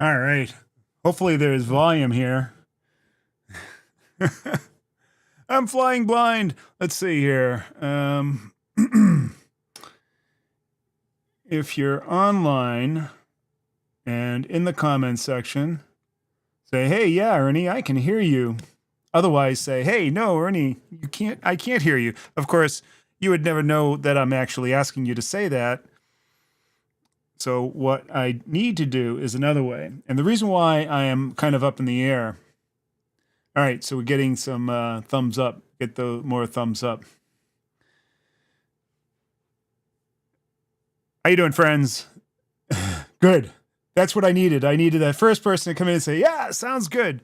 All right. Hopefully there's volume here. I'm flying blind. Let's see here. If you're online and in the comments section, say, hey, yeah, Ernie, I can hear you. Otherwise, say, hey, no, Ernie, I can't hear you. Of course, you would never know that I'm actually asking you to say that. So what I need to do is another way. And the reason why I am kind of up in the air. All right, so we're getting some thumbs up. Get the more thumbs up. How you doing, friends? Good. That's what I needed. I needed that first person to come in and say, yeah, sounds good.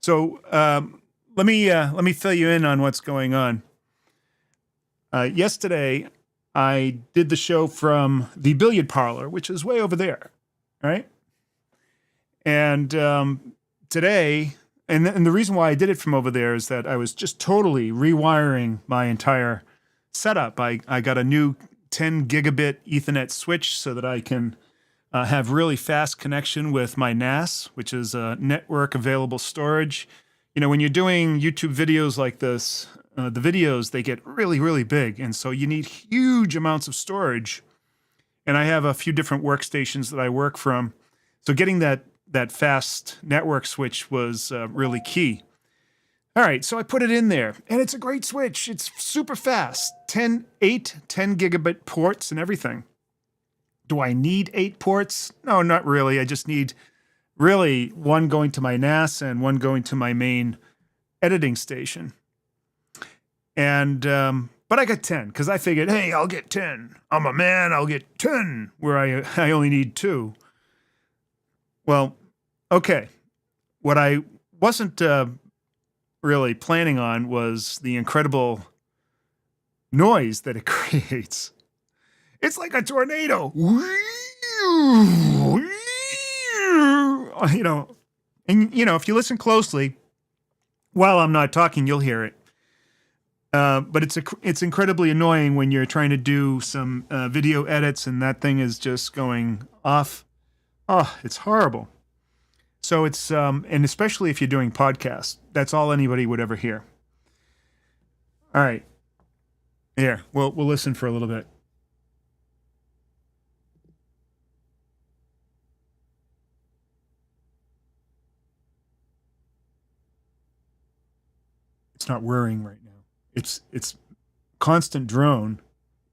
So let me fill you in on what's going on. Yesterday, I did the show from the billiard parlor, which is way over there, right? And today, and the reason why I did it from over there is that I was just totally rewiring my entire setup. I got a new 10 gigabit Ethernet switch so that I can have really fast connection with my NAS, which is network available storage. You know, when you're doing YouTube videos like this, the videos, they get really, really big. And so you need huge amounts of storage. And I have a few different workstations that I work from. So getting that fast network switch was really key. All right, so I put it in there, and it's a great switch. It's super fast, 10 gigabit ports and everything. Do I need 8 ports? No, not really. I just need really one going to my NAS and one going to my main editing station. And but I got 10 because I figured, hey, I'll get 10. I'm a man, I'll get 10, where I only need 2. Well, okay. What I wasn't really planning on was the incredible noise that it creates. It's like a tornado. You know, and you know, if you listen closely, while I'm not talking, you'll hear it. But it's incredibly annoying when you're trying to do some video edits and that thing is just going off. Oh, it's horrible. So it's and especially if you're doing podcasts, that's all anybody would ever hear. All right, here we'll listen for a little bit. It's not whirring right now. It's constant drone,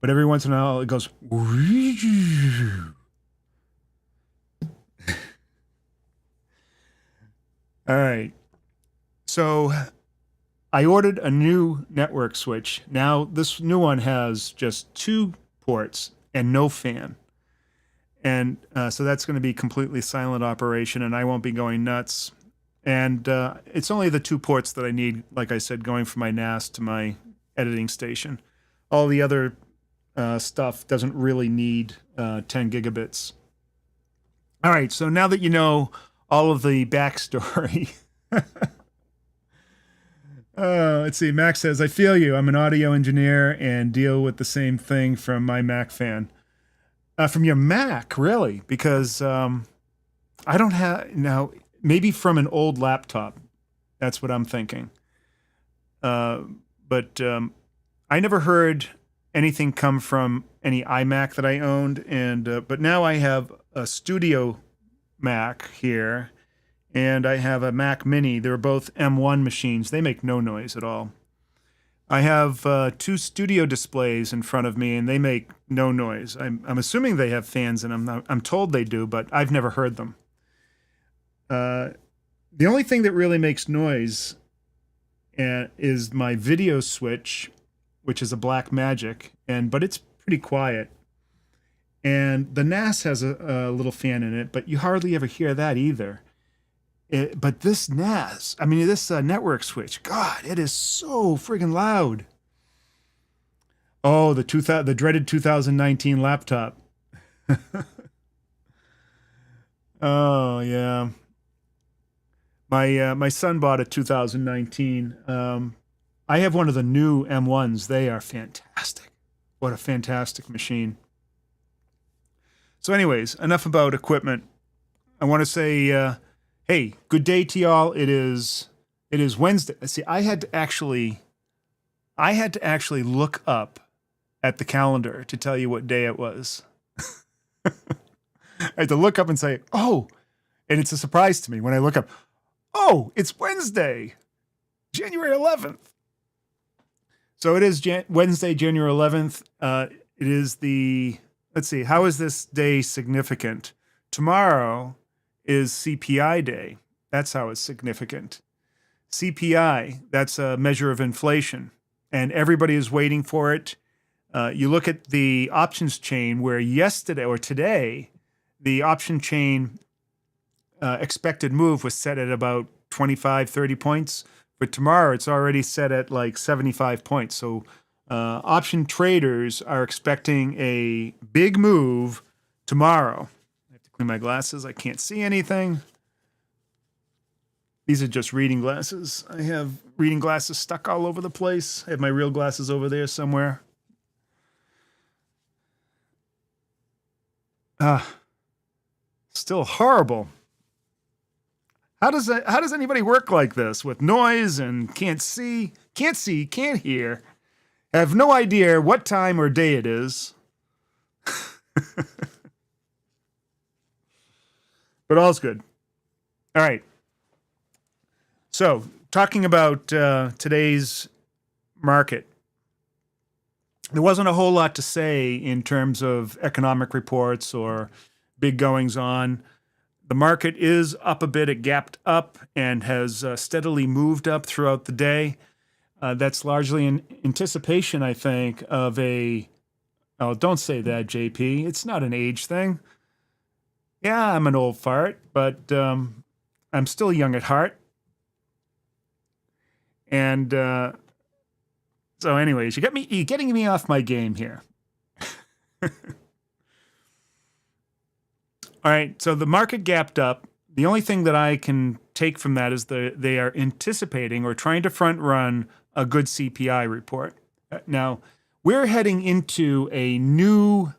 but every once in a while it goes. All right. So I ordered a new network switch. Now this new one has just 2 ports and no fan. And so that's going to be completely silent operation and I won't be going nuts. And it's only the 2 ports that I need, like I said, going from my NAS to my editing station. All the other stuff doesn't really need 10 gigabits. All right, so now that you know all of the backstory. Let's see, Max says, I feel you. I'm an audio engineer and deal with the same thing from my Mac fan. From your Mac, really? Because I don't have, now, maybe from an old laptop. That's what I'm thinking. But I never heard anything come from any iMac that I owned. And but now I have a studio Mac here, and I have a Mac Mini. They're both M1 machines. They make no noise at all. I have 2 studio displays in front of me, and they make no noise. I'm assuming they have fans in them. I'm told they do, but I've never heard them. The only thing that really makes noise is my video switch, which is a Black Magic, but it's pretty quiet. And the NAS has a little fan in it, but you hardly ever hear that either. But this NAS, I mean, this network switch, God, it is so friggin' loud. Oh, the dreaded 2019 laptop. Oh, yeah. My son bought a 2019. I have one of the new M1s. They are fantastic. What a fantastic machine. So anyways, enough about equipment. I want to say, hey, good day to y'all. It is Wednesday. See, I had to actually look up at the calendar to tell you what day it was. I had to look up and say, oh, and it's a surprise to me when I look up, oh, it's Wednesday, January 11th. So it is Wednesday, January 11th. It is let's see, how is this day significant? Tomorrow is CPI day. That's how it's significant. CPI, that's a measure of inflation, and everybody is waiting for it. You look at the options chain where yesterday or today, the option chain expected move was set at about 25, 30 points. But tomorrow, it's already set at like 75 points. So option traders are expecting a big move tomorrow. I have to clean my glasses. I can't see anything. These are just reading glasses. I have reading glasses stuck all over the place. I have my real glasses over there somewhere. Still horrible. How does anybody work like this with noise and can't see, can't hear, have no idea what time or day it is? But all's good. All right. So, talking about today's market, there wasn't a whole lot to say in terms of economic reports or big goings on. The market is up a bit. It gapped up and has steadily moved up throughout the day. That's largely in anticipation, I think, of oh, don't say that, JP. It's not an age thing. Yeah, I'm an old fart, but I'm still young at heart. And so anyways, you're getting me off my game here. All right, so the market gapped up. The only thing that I can take from that is they are anticipating or trying to front run a good CPI report. Now, we're heading into a new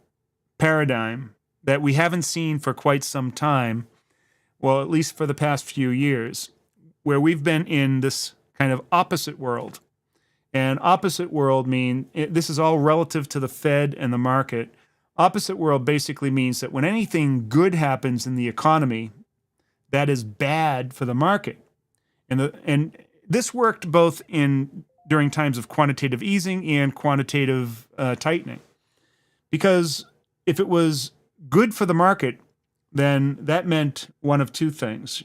paradigm that we haven't seen for quite some time, well, at least for the past few years, where we've been in this kind of opposite world. And opposite world this is all relative to the Fed and the market. Opposite world basically means that when anything good happens in the economy, that is bad for the market. And this worked both during times of quantitative easing and quantitative tightening. Because if it was good for the market, then that meant one of two things,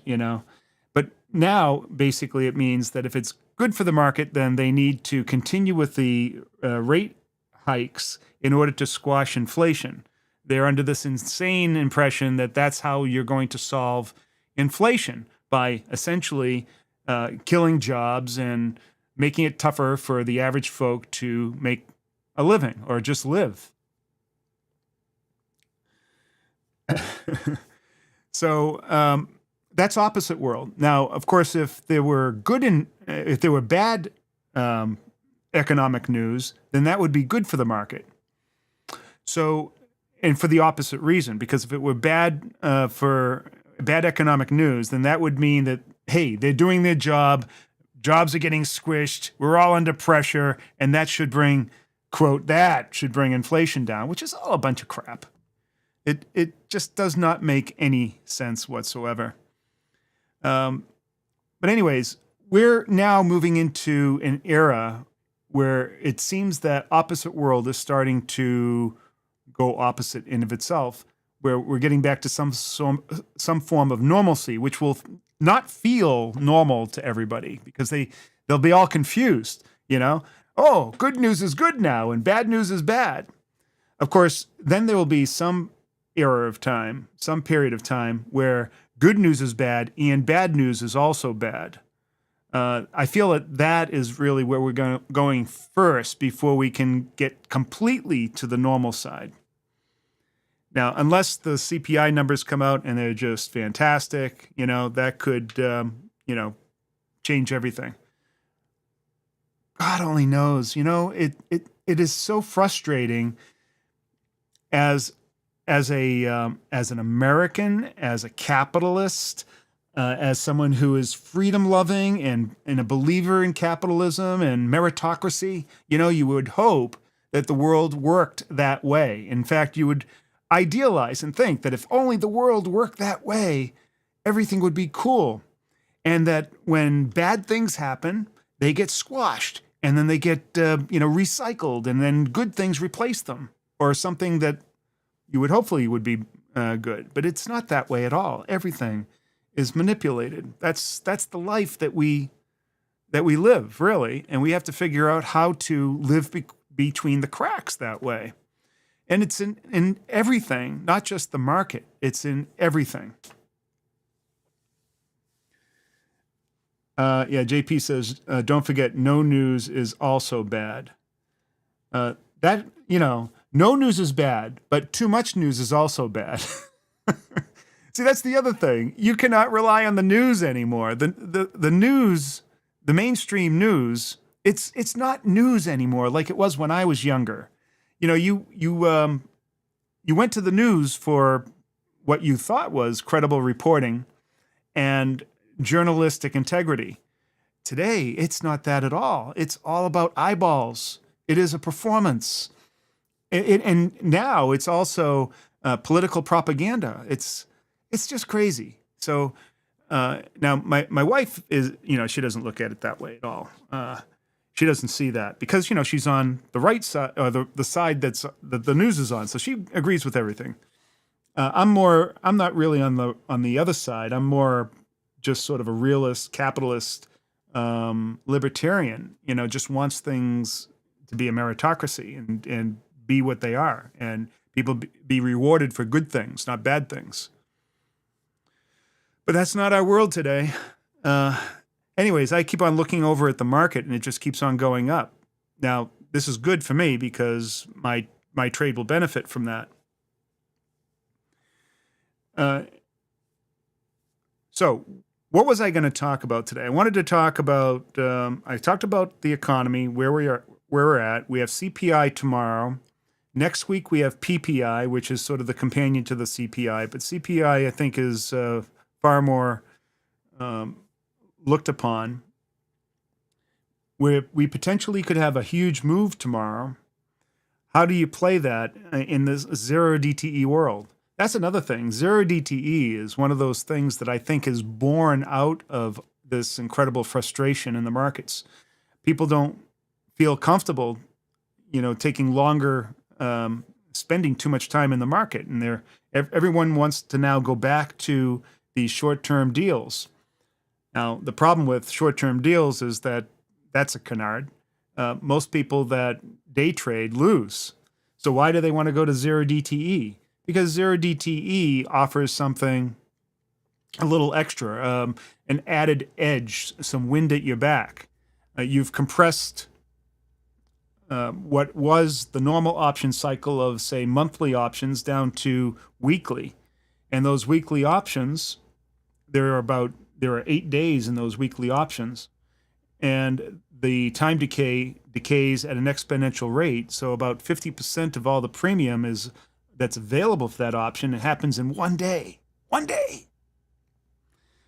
But now, basically, it means that if it's good for the market, then they need to continue with the rate hikes in order to squash inflation. They're under this insane impression that that's how you're going to solve inflation, by essentially killing jobs and making it tougher for the average folk to make a living or just live. So that's opposite world. Now, of course, if there were bad economic news, then that would be good for the market. So, and for the opposite reason, because if it were bad for bad economic news, then that would mean that, hey, they're doing their job, jobs are getting squished, we're all under pressure, and that should bring, quote, that should bring inflation down, which is all a bunch of crap. It just does not make any sense whatsoever. But anyways, we're now moving into an era where it seems that opposite world is starting to go opposite in of itself, where we're getting back to some form of normalcy, which will not feel normal to everybody because they'll be all confused, Oh, good news is good now and bad news is bad. Of course, then there will be some period of time where good news is bad and bad news is also bad. I feel that is really where we're going first before we can get completely to the normal side. Now, unless the CPI numbers come out and they're just fantastic, that could, change everything. God only knows, it is so frustrating as as an American, as a capitalist, as someone who is freedom loving and a believer in capitalism and meritocracy, you would hope that the world worked that way. In fact, you would idealize and think that if only the world worked that way, everything would be cool. And that when bad things happen, they get squashed and then they get, recycled, and then good things replace them, or something that you would hopefully would be good. But it's not that way at all. Everything is manipulated. That's the life that we live, really. And we have to figure out how to live between the cracks that way. And it's in everything, not just the market. It's in everything. JP says, don't forget, no news is also bad. No news is bad, but too much news is also bad. See, that's the other thing. You cannot rely on the news anymore. The news, the mainstream news, it's not news anymore like it was when I was younger. You went to the news for what you thought was credible reporting and journalistic integrity. Today, it's not that at all. It's all about eyeballs. It is a performance. And now it's also political propaganda. It's just crazy. So now my wife is, she doesn't look at it that way at all. She doesn't see that because, she's on the right side, or the side that the news is on. So she agrees with everything. I'm not really on the other side. I'm more just sort of a realist, capitalist, libertarian, just wants things to be a meritocracy and be what they are, and people be rewarded for good things, not bad things. But that's not our world today. Anyways, I keep on looking over at the market, and it just keeps on going up. Now, this is good for me because my trade will benefit from that. So what was I going to talk about today? I wanted to talk about, I talked about the economy, where we're at. We have CPI tomorrow. Next week, we have PPI, which is sort of the companion to the CPI. But CPI, I think, is far more looked upon. We potentially could have a huge move tomorrow. How do you play that in this zero DTE world? That's another thing. Zero DTE is one of those things that I think is born out of this incredible frustration in the markets. People don't feel comfortable, taking longer, spending too much time in the market. And everyone wants to now go back to these short-term deals. Now, the problem with short-term deals is that that's a canard. Most people that day trade lose. So why do they want to go to zero DTE? Because zero DTE offers something a little extra, an added edge, some wind at your back. You've compressed what was the normal option cycle of, say, monthly options down to weekly. And those weekly options, there are 8 days in those weekly options. And the time decays at an exponential rate. So about 50% of all the premium that's available for that option. It happens in 1 day. 1 day.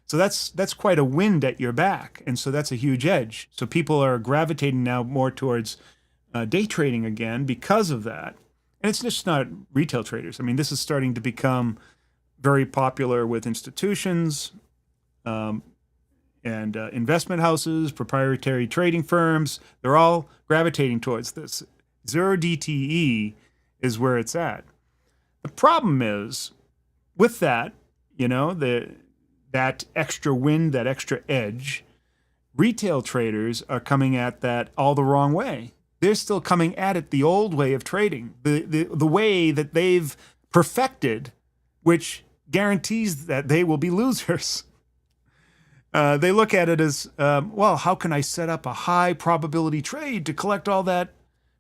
So that's quite a wind at your back. And so that's a huge edge. So people are gravitating now more towards day trading again because of that. And it's just not retail traders. I mean, this is starting to become very popular with institutions and investment houses, proprietary trading firms. They're all gravitating towards this. Zero DTE is where it's at. The problem is with that, that extra wind, that extra edge, retail traders are coming at that all the wrong way. They're still coming at it the old way of trading, the way that they've perfected, which guarantees that they will be losers. They look at it as, how can I set up a high probability trade to collect all that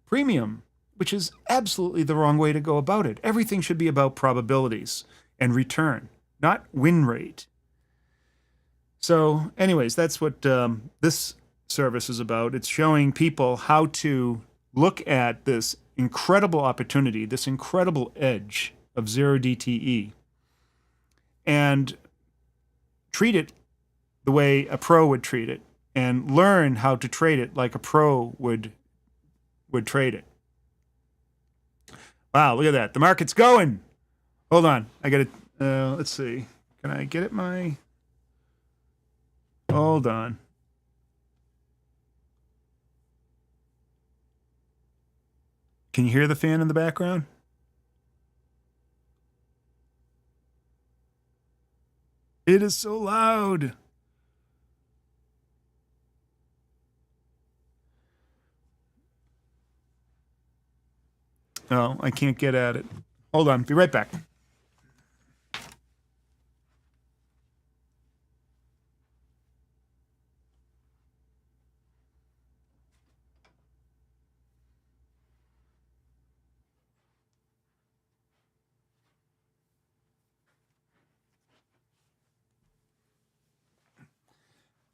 premium? Which is absolutely the wrong way to go about it. Everything should be about probabilities and return, not win rate. So anyways, that's what this service is about. It's showing people how to look at this incredible opportunity, this incredible edge of 0 DTE and treat it the way a pro would treat it and learn how to trade it like a pro would trade it. Wow, look at that. The market's going. Hold on. I got to, let's see. Can I get it hold on. Can you hear the fan in the background? It is so loud. No, I can't get at it. Hold on. Be right back.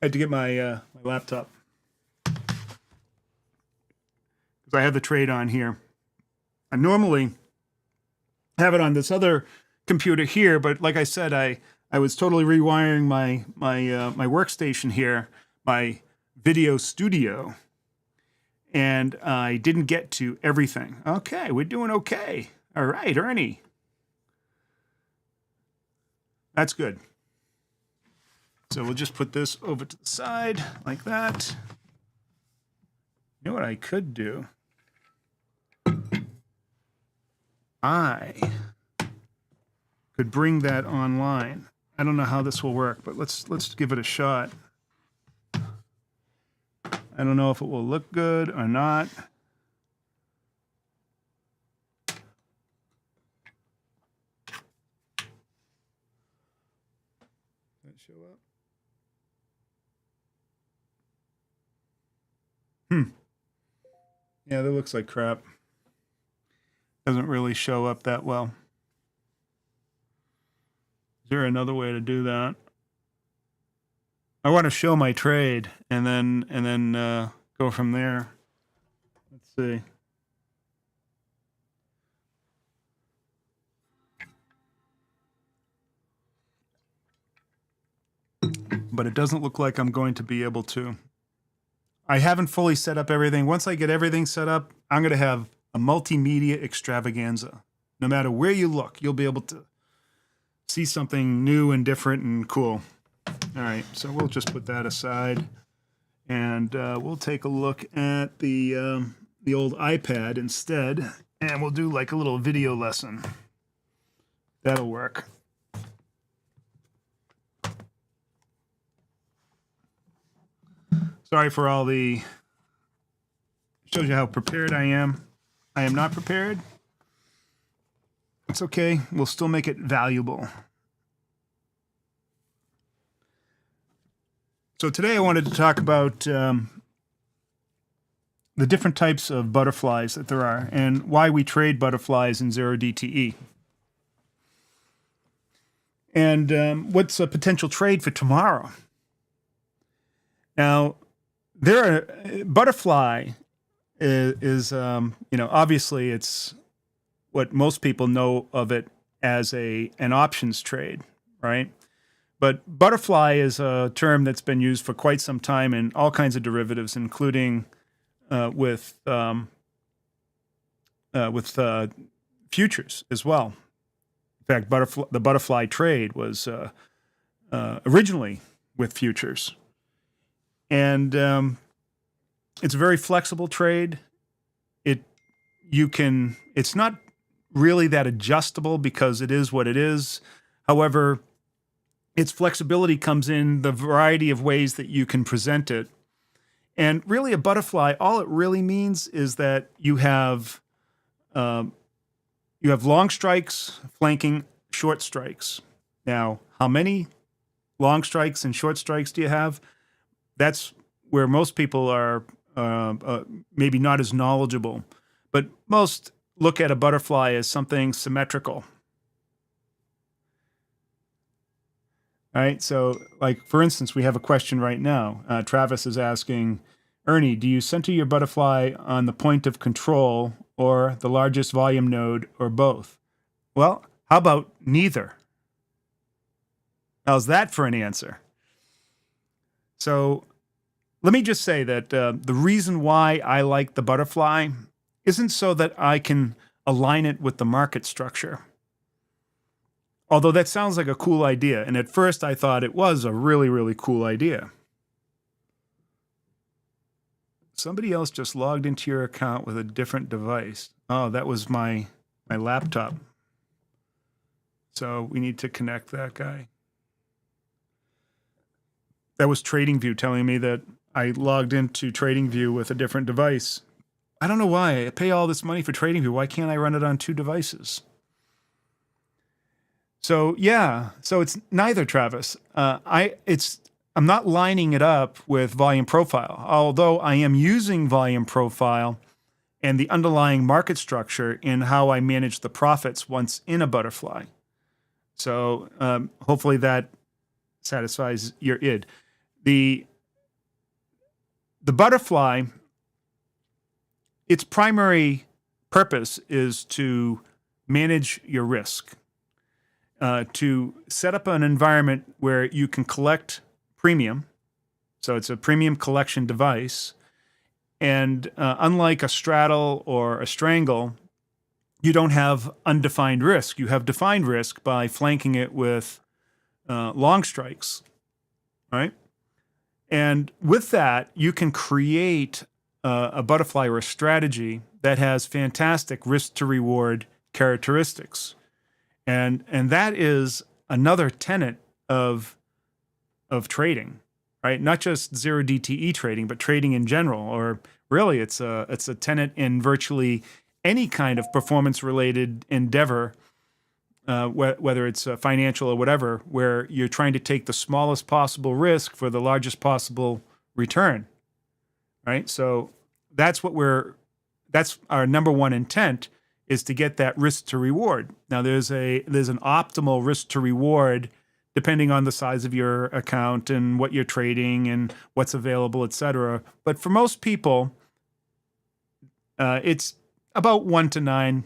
I had to get my laptop because I have the trade on here. I normally have it on this other computer here, but like I said, I was totally rewiring my workstation here, my video studio, and I didn't get to everything. Okay, we're doing okay. All right, Ernie. That's good. So we'll just put this over to the side like that. You know what I could do? I could bring that online. I don't know how this will work, but let's give it a shot. I don't know if it will look good or not. Does that show up? Yeah, that looks like crap. Doesn't really show up that well. Is there another way to do that? I want to show my trade and then go from there. Let's see. But it doesn't look like I'm going to be able to. I haven't fully set up everything. Once I get everything set up, I'm going to have a multimedia extravaganza. No matter where you look, you'll be able to see something new and different and cool. All right, so we'll just put that aside, and we'll take a look at the old iPad instead, and we'll do like a little video lesson. That'll work. Sorry for all the... Shows you how prepared I am. I am not prepared. It's okay. We'll still make it valuable. So today I wanted to talk about the different types of butterflies that there are and why we trade butterflies in 0 DTE. And what's a potential trade for tomorrow? Now, butterfly is obviously it's what most people know of it as an options trade, right? But butterfly is a term that's been used for quite some time in all kinds of derivatives, including with futures as well. In fact, the butterfly trade was originally with futures. And it's a very flexible trade. It's not really that adjustable because it is what it is. However, its flexibility comes in the variety of ways that you can present it. And really a butterfly, all it really means is that you have long strikes flanking short strikes. Now, how many long strikes and short strikes do you have? That's where most people are maybe not as knowledgeable. But most look at a butterfly as something symmetrical. All right, so like for instance, we have a question right now. Travis is asking, Ernie, do you center your butterfly on the point of control or the largest volume node or both? Well, how about neither? How's that for an answer? So let me just say that the reason why I like the butterfly isn't so that I can align it with the market structure. Although that sounds like a cool idea. And at first I thought it was a really, really cool idea. Somebody else just logged into your account with a different device. Oh, that was my laptop. So we need to connect that guy. That was TradingView telling me that I logged into TradingView with a different device. I don't know why. I pay all this money for TradingView. Why can't I run it on 2 devices? So yeah, so it's neither, Travis. I'm not lining it up with volume profile, although I am using volume profile and the underlying market structure in how I manage the profits once in a butterfly. So hopefully that satisfies your id. The butterfly, its primary purpose is to manage your risk, to set up an environment where you can collect premium. So it's a premium collection device. And unlike a straddle or a strangle, you don't have undefined risk. You have defined risk by flanking it with long strikes, right? And with that, you can create a butterfly or a strategy that has fantastic risk to reward characteristics. And that is another tenet of trading, right? Not just zero DTE trading, but trading in general, or really it's a tenet in virtually any kind of performance-related endeavor, whether it's financial or whatever, where you're trying to take the smallest possible risk for the largest possible return, right? So that's our number one intent, is to get that risk to reward. Now there's an optimal risk to reward depending on the size of your account and what you're trading and what's available, et cetera. But for most people, it's about 1 to 9.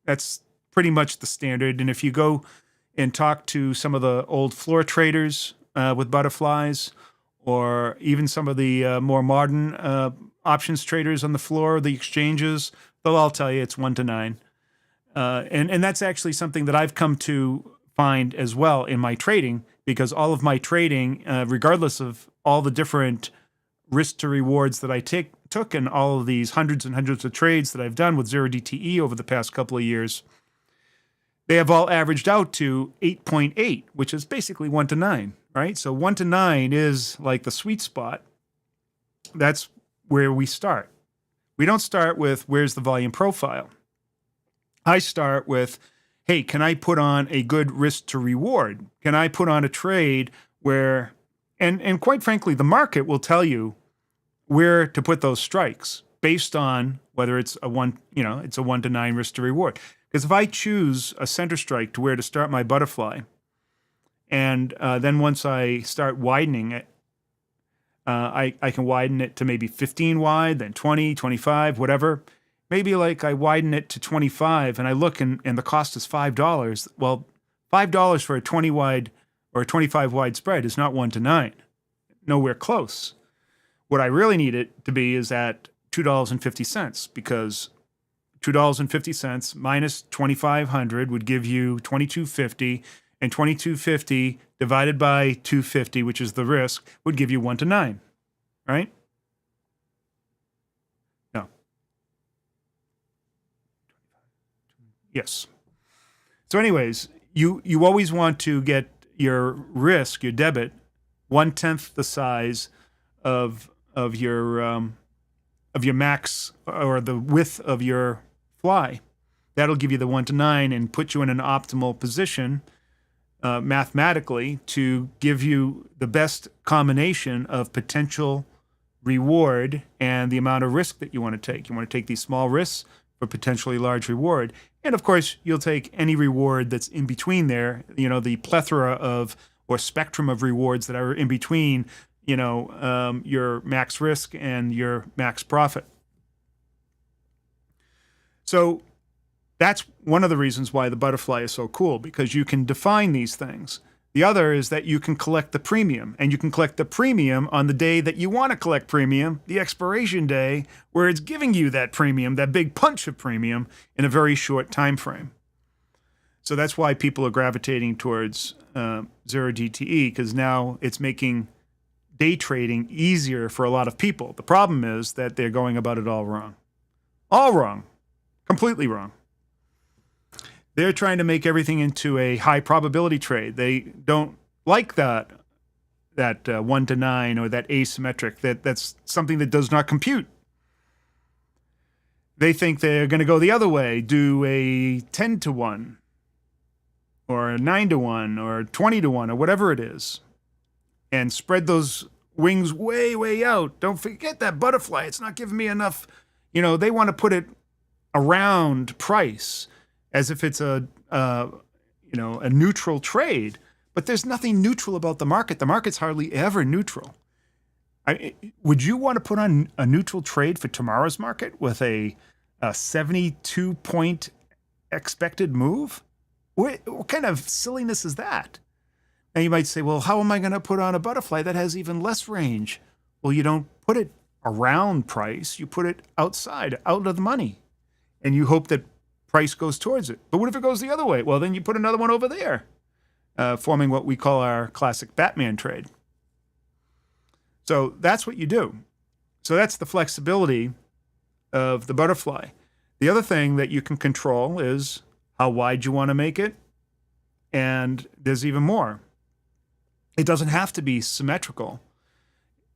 That's pretty much the standard. And if you go and talk to some of the old floor traders with butterflies, or even some of the more modern options traders on the floor, the exchanges, they'll all tell you it's 1 to 9. And that's actually something that I've come to find as well in my trading, because all of my trading, regardless of all the different risk to rewards that I took in all of these hundreds and hundreds of trades that I've done with zero DTE over the past couple of years, they have all averaged out to 8.8, which is basically 1 to 9, right? So 1 to 9 is like the sweet spot. That's where we start. We don't start with where's the volume profile. I start with, hey, can I put on a good risk to reward? Can I put on a trade where, and quite frankly, the market will tell you where to put those strikes based on whether it's a 1 to 9 risk to reward. Because if I choose a center strike to where to start my butterfly, and then once I start widening it, I can widen it to maybe 15 wide, then 20, 25, whatever. Maybe like I widen it to 25 and I look and the cost is $5. Well, $5 for a 20 wide or a 25 wide spread is not 1 to 9. Nowhere close. What I really need it to be is at $2.50, because $2.50 minus 2,500 would give you 2,250, and 2,250 divided by 250, which is the risk, would give you 1 to 9, right? No. Yes. So anyways, you always want to get your risk, your debit, 1/10 the size of your max, or the width of your fly. That'll give you the 1 to 9 and put you in an optimal position mathematically to give you the best combination of potential reward and the amount of risk that you want to take. You want to take these small risks for potentially large reward. And of course, you'll take any reward that's in between there, the plethora of, or spectrum of rewards that are in between, your max risk and your max profit. So that's one of the reasons why the butterfly is so cool, because you can define these things. The other is that you can collect the premium, and you can collect the premium on the day that you want to collect premium, the expiration day, where it's giving you that premium, that big punch of premium in a very short time frame. So that's why people are gravitating towards zero DTE, because now it's making day trading easier for a lot of people. The problem is that they're going about it all wrong. All wrong. Completely wrong. They're trying to make everything into a high probability trade. They don't like that 1 to 9 or that asymmetric. That's something that does not compute. They think they're going to go the other way, do a 10 to 1 or a 9 to 1 or 20 to 1 or whatever it is, and spread those wings way, way out. Don't forget that butterfly. It's not giving me enough. They want to put it around price as if it's a neutral trade, but there's nothing neutral about the market. The market's hardly ever neutral. Would you want to put on a neutral trade for tomorrow's market with a 72-point expected move? What kind of silliness is that? Now you might say, well, how am I going to put on a butterfly that has even less range? Well, you don't put it around price. You put it outside, out of the money, and you hope that price goes towards it. But what if it goes the other way? Well, then you put another one over there, forming what we call our classic Batman trade. So that's what you do. So that's the flexibility of the butterfly. The other thing that you can control is how wide you want to make it. And there's even more. It doesn't have to be symmetrical.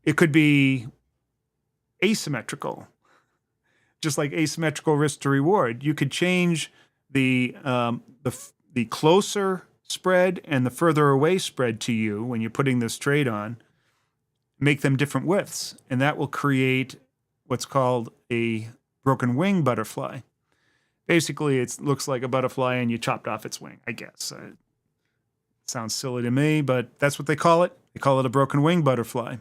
It could be asymmetrical. Just like asymmetrical risk to reward, you could change the closer spread and the further away spread to you when you're putting this trade on, make them different widths, and that will create what's called a broken wing butterfly. Basically, it looks like a butterfly and you chopped off its wing, I guess. It sounds silly to me, but that's what they call it. They call it a broken wing butterfly.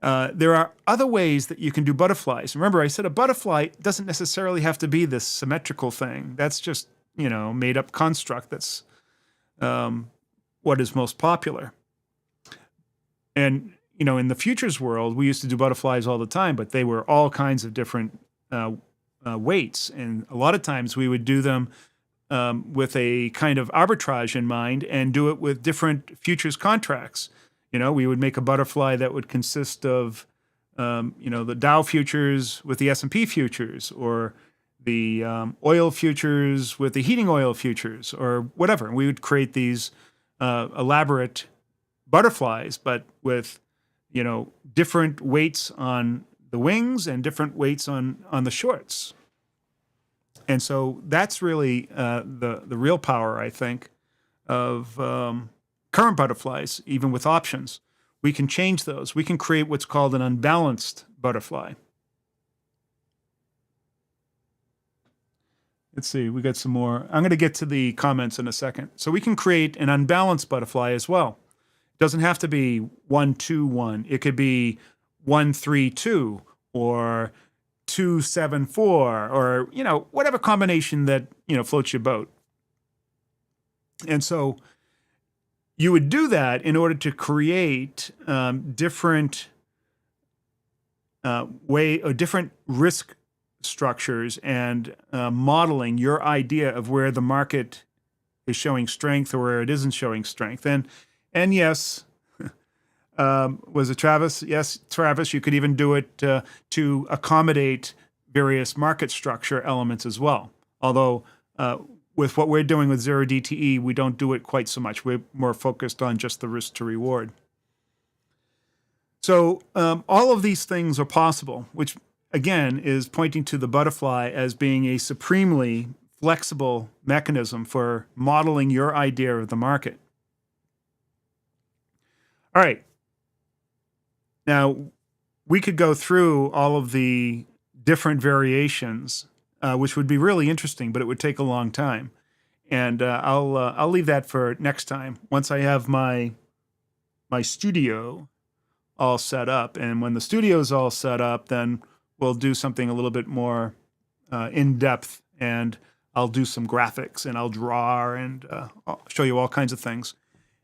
There are other ways that you can do butterflies. Remember, I said a butterfly doesn't necessarily have to be this symmetrical thing. That's just, made up construct. That's what is most popular. And, in the futures world, we used to do butterflies all the time, but they were all kinds of different weights. And a lot of times we would do them with a kind of arbitrage in mind and do it with different futures contracts. We would make a butterfly that would consist of, the Dow futures with the S&P futures, or the oil futures with the heating oil futures, or whatever. And we would create these elaborate butterflies, but with, different weights on the wings and different weights on the shorts. And so that's really the real power, I think, of current butterflies, even with options. We can change those. We can create what's called an unbalanced butterfly. Let's see, we got some more. I'm going to get to the comments in a second. So we can create an unbalanced butterfly as well. It doesn't have to be 1, 2, 1. It could be 1, 3, 2, or 2, 7, 4, or, whatever combination that, floats your boat. And so you would do that in order to create different different risk structures and modeling your idea of where the market is showing strength or where it isn't showing strength. And yes, was it Travis? Yes, Travis, you could even do it to accommodate various market structure elements as well. Although with what we're doing with zero DTE, we don't do it quite so much. We're more focused on just the risk to reward. So all of these things are possible, which again is pointing to the butterfly as being a supremely flexible mechanism for modeling your idea of the market. All right. Now, we could go through all of the different variations, which would be really interesting, but it would take a long time. And I'll leave that for next time once I have my studio all set up. And when the studio's all set up, then we'll do something a little bit more in depth, and I'll do some graphics and I'll draw and I'll show you all kinds of things.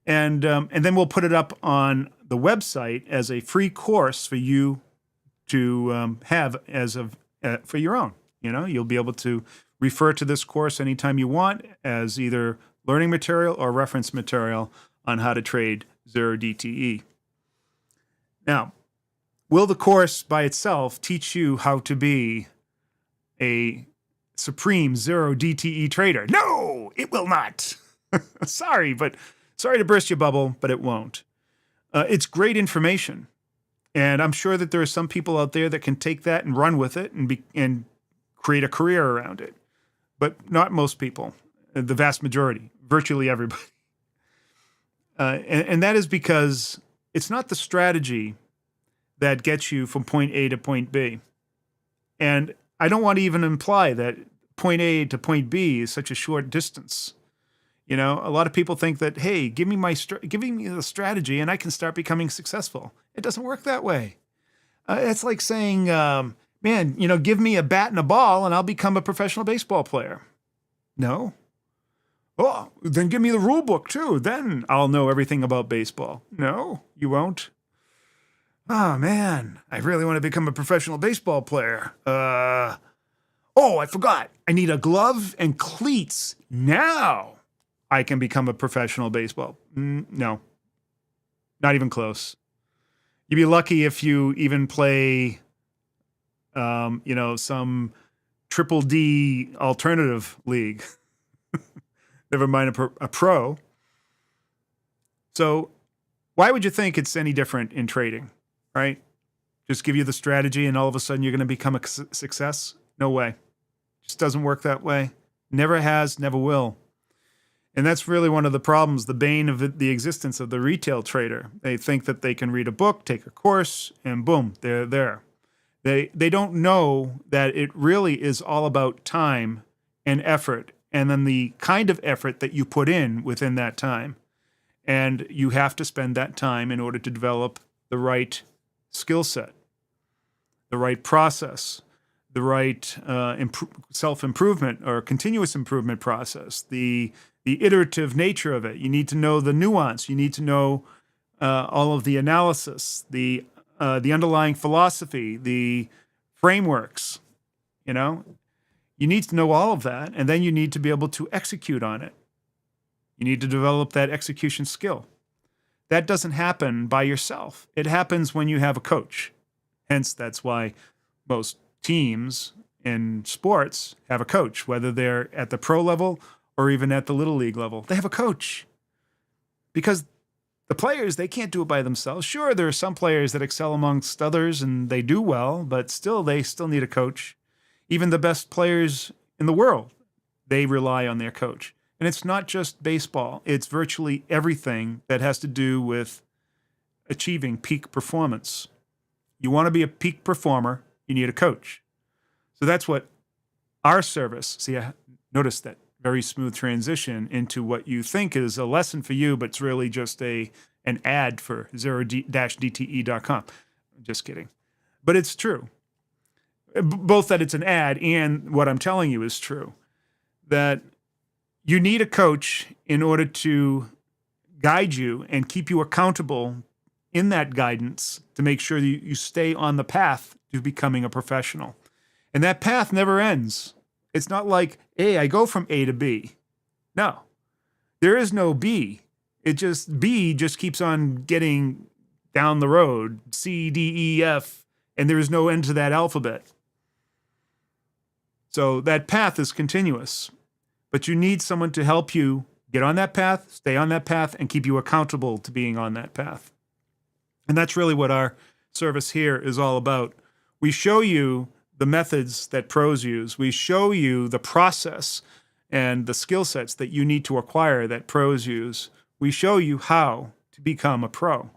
And then we'll put it up on the website as a free course for you to have for your own. You'll be able to refer to this course anytime you want as either learning material or reference material on how to trade zero DTE. Now, will the course by itself teach you how to be a supreme zero DTE trader? No, it will not. Sorry to burst your bubble, but it won't. It's great information. And I'm sure that there are some people out there that can take that and run with it and create a career around it. But not most people, the vast majority, virtually everybody. And that is because it's not the strategy that gets you from point A to point B. And I don't want to even imply that point A to point B is such a short distance. A lot of people think that, hey, give me the strategy and I can start becoming successful. It doesn't work that way. It's like saying, man, give me a bat and a ball and I'll become a professional baseball player. No. Oh, then give me the rule book too. Then I'll know everything about baseball. No, you won't. Oh, man, I really want to become a professional baseball player. Oh, I forgot. I need a glove and cleats. Now I can become a professional baseball. No, not even close. You'd be lucky if you even play, some triple D alternative league. Never mind a pro. So why would you think it's any different in trading, right? Just give you the strategy and all of a sudden you're going to become a success? No way. Just doesn't work that way. Never has, never will. And that's really one of the problems, the bane of the existence of the retail trader. They think that they can read a book, take a course, and boom, they're there. They don't know that it really is all about time and effort, and then the kind of effort that you put in within that time. And you have to spend that time in order to develop the right skill set, the right process, the right self-improvement or continuous improvement process, the iterative nature of it. You need to know the nuance. You need to know all of the analysis, the underlying philosophy, the frameworks. You need to know all of that, and then you need to be able to execute on it. You need to develop that execution skill. That doesn't happen by yourself. It happens when you have a coach. Hence, that's why most teams in sports have a coach, whether they're at the pro level or even at the little league level. They have a coach because the players, they can't do it by themselves. Sure, there are some players that excel amongst others and they do well, but they still need a coach. Even the best players in the world, they rely on their coach. And it's not just baseball. It's virtually everything that has to do with achieving peak performance. You want to be a peak performer, you need a coach. So that's what our service, see, I noticed that very smooth transition into what you think is a lesson for you, but it's really just an ad for 0-DTE.com. Just kidding. But it's true. Both that it's an ad and what I'm telling you is true. That you need a coach in order to guide you and keep you accountable in that guidance to make sure that you stay on the path to becoming a professional. And that path never ends. It's not like, hey, I go from A to B. No, there is no B. B just keeps on getting down the road, C, D, E, F, and there is no end to that alphabet. So that path is continuous, but you need someone to help you get on that path, stay on that path, and keep you accountable to being on that path. And that's really what our service here is all about. We show you the methods that pros use. We show you the process and the skill sets that you need to acquire that pros use. We show you how to become a pro.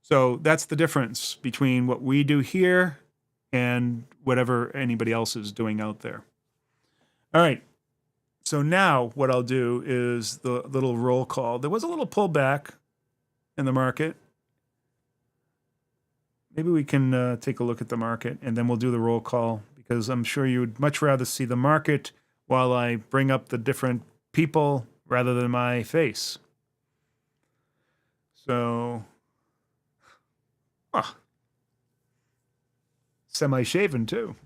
So that's the difference between what we do here and whatever anybody else is doing out there. All right. So now what I'll do is the little roll call. There was a little pullback in the market. Maybe we can take a look at the market and then we'll do the roll call because I'm sure you would much rather see the market while I bring up the different people rather than my face. So, semi-shaven too.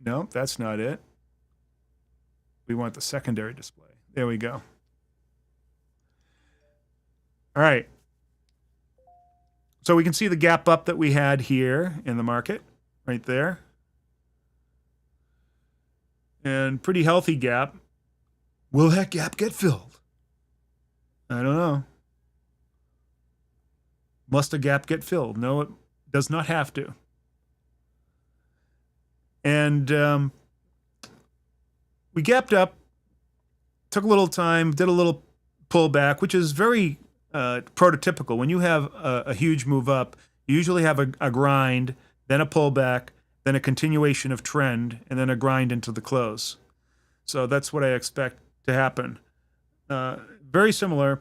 No, that's not it. We want the secondary display. There we go. All right. So we can see the gap up that we had here in the market, right there. And pretty healthy gap. Will that gap get filled? I don't know. Must a gap get filled? No, it does not have to. And we gapped up, took a little time, did a little pullback, which is very prototypical. When you have a huge move up, you usually have a grind, then a pullback, then a continuation of trend, and then a grind into the close. So that's what I expect to happen. Very similar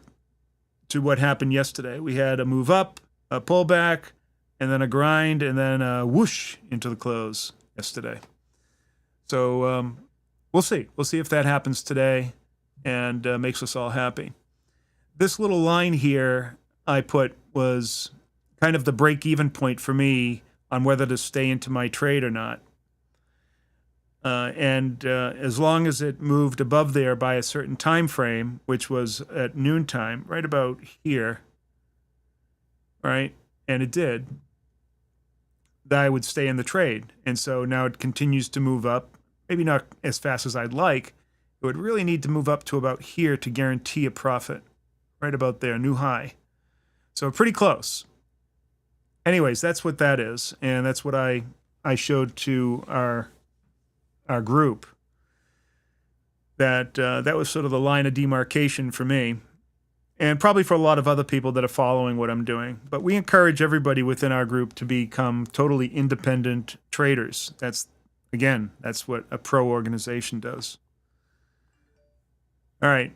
to what happened yesterday. We had a move up, a pullback, and then a grind, and then a whoosh into the close yesterday. So we'll see. We'll see if that happens today and makes us all happy. This little line here I put was kind of the break-even point for me on whether to stay into my trade or not. And as long as it moved above there by a certain time frame, which was at noontime, right about here, right? And it did, that I would stay in the trade. And so now it continues to move up, maybe not as fast as I'd like. It would really need to move up to about here to guarantee a profit, right about there, new high. So pretty close. Anyways, that's what that is. And that's what I showed to our group, that that was sort of the line of demarcation for me, and probably for a lot of other people that are following what I'm doing. But we encourage everybody within our group to become totally independent traders. That's what a pro organization does. All right.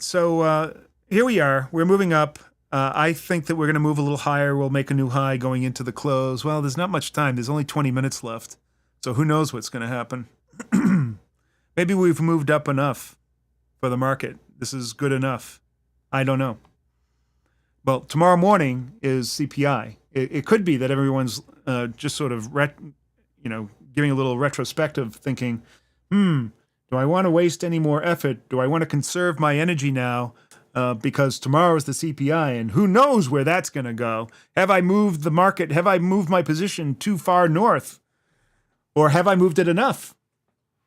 So here we are. We're moving up. I think that we're going to move a little higher. We'll make a new high going into the close. Well, there's not much time. There's only 20 minutes left. So who knows what's going to happen. Maybe we've moved up enough for the market. This is good enough. I don't know. Well, tomorrow morning is CPI. It could be that everyone's just sort of giving a little retrospective thinking, do I want to waste any more effort? Do I want to conserve my energy now? Because tomorrow is the CPI, and who knows where that's going to go. Have I moved the market? Have I moved my position too far north? Or have I moved it enough?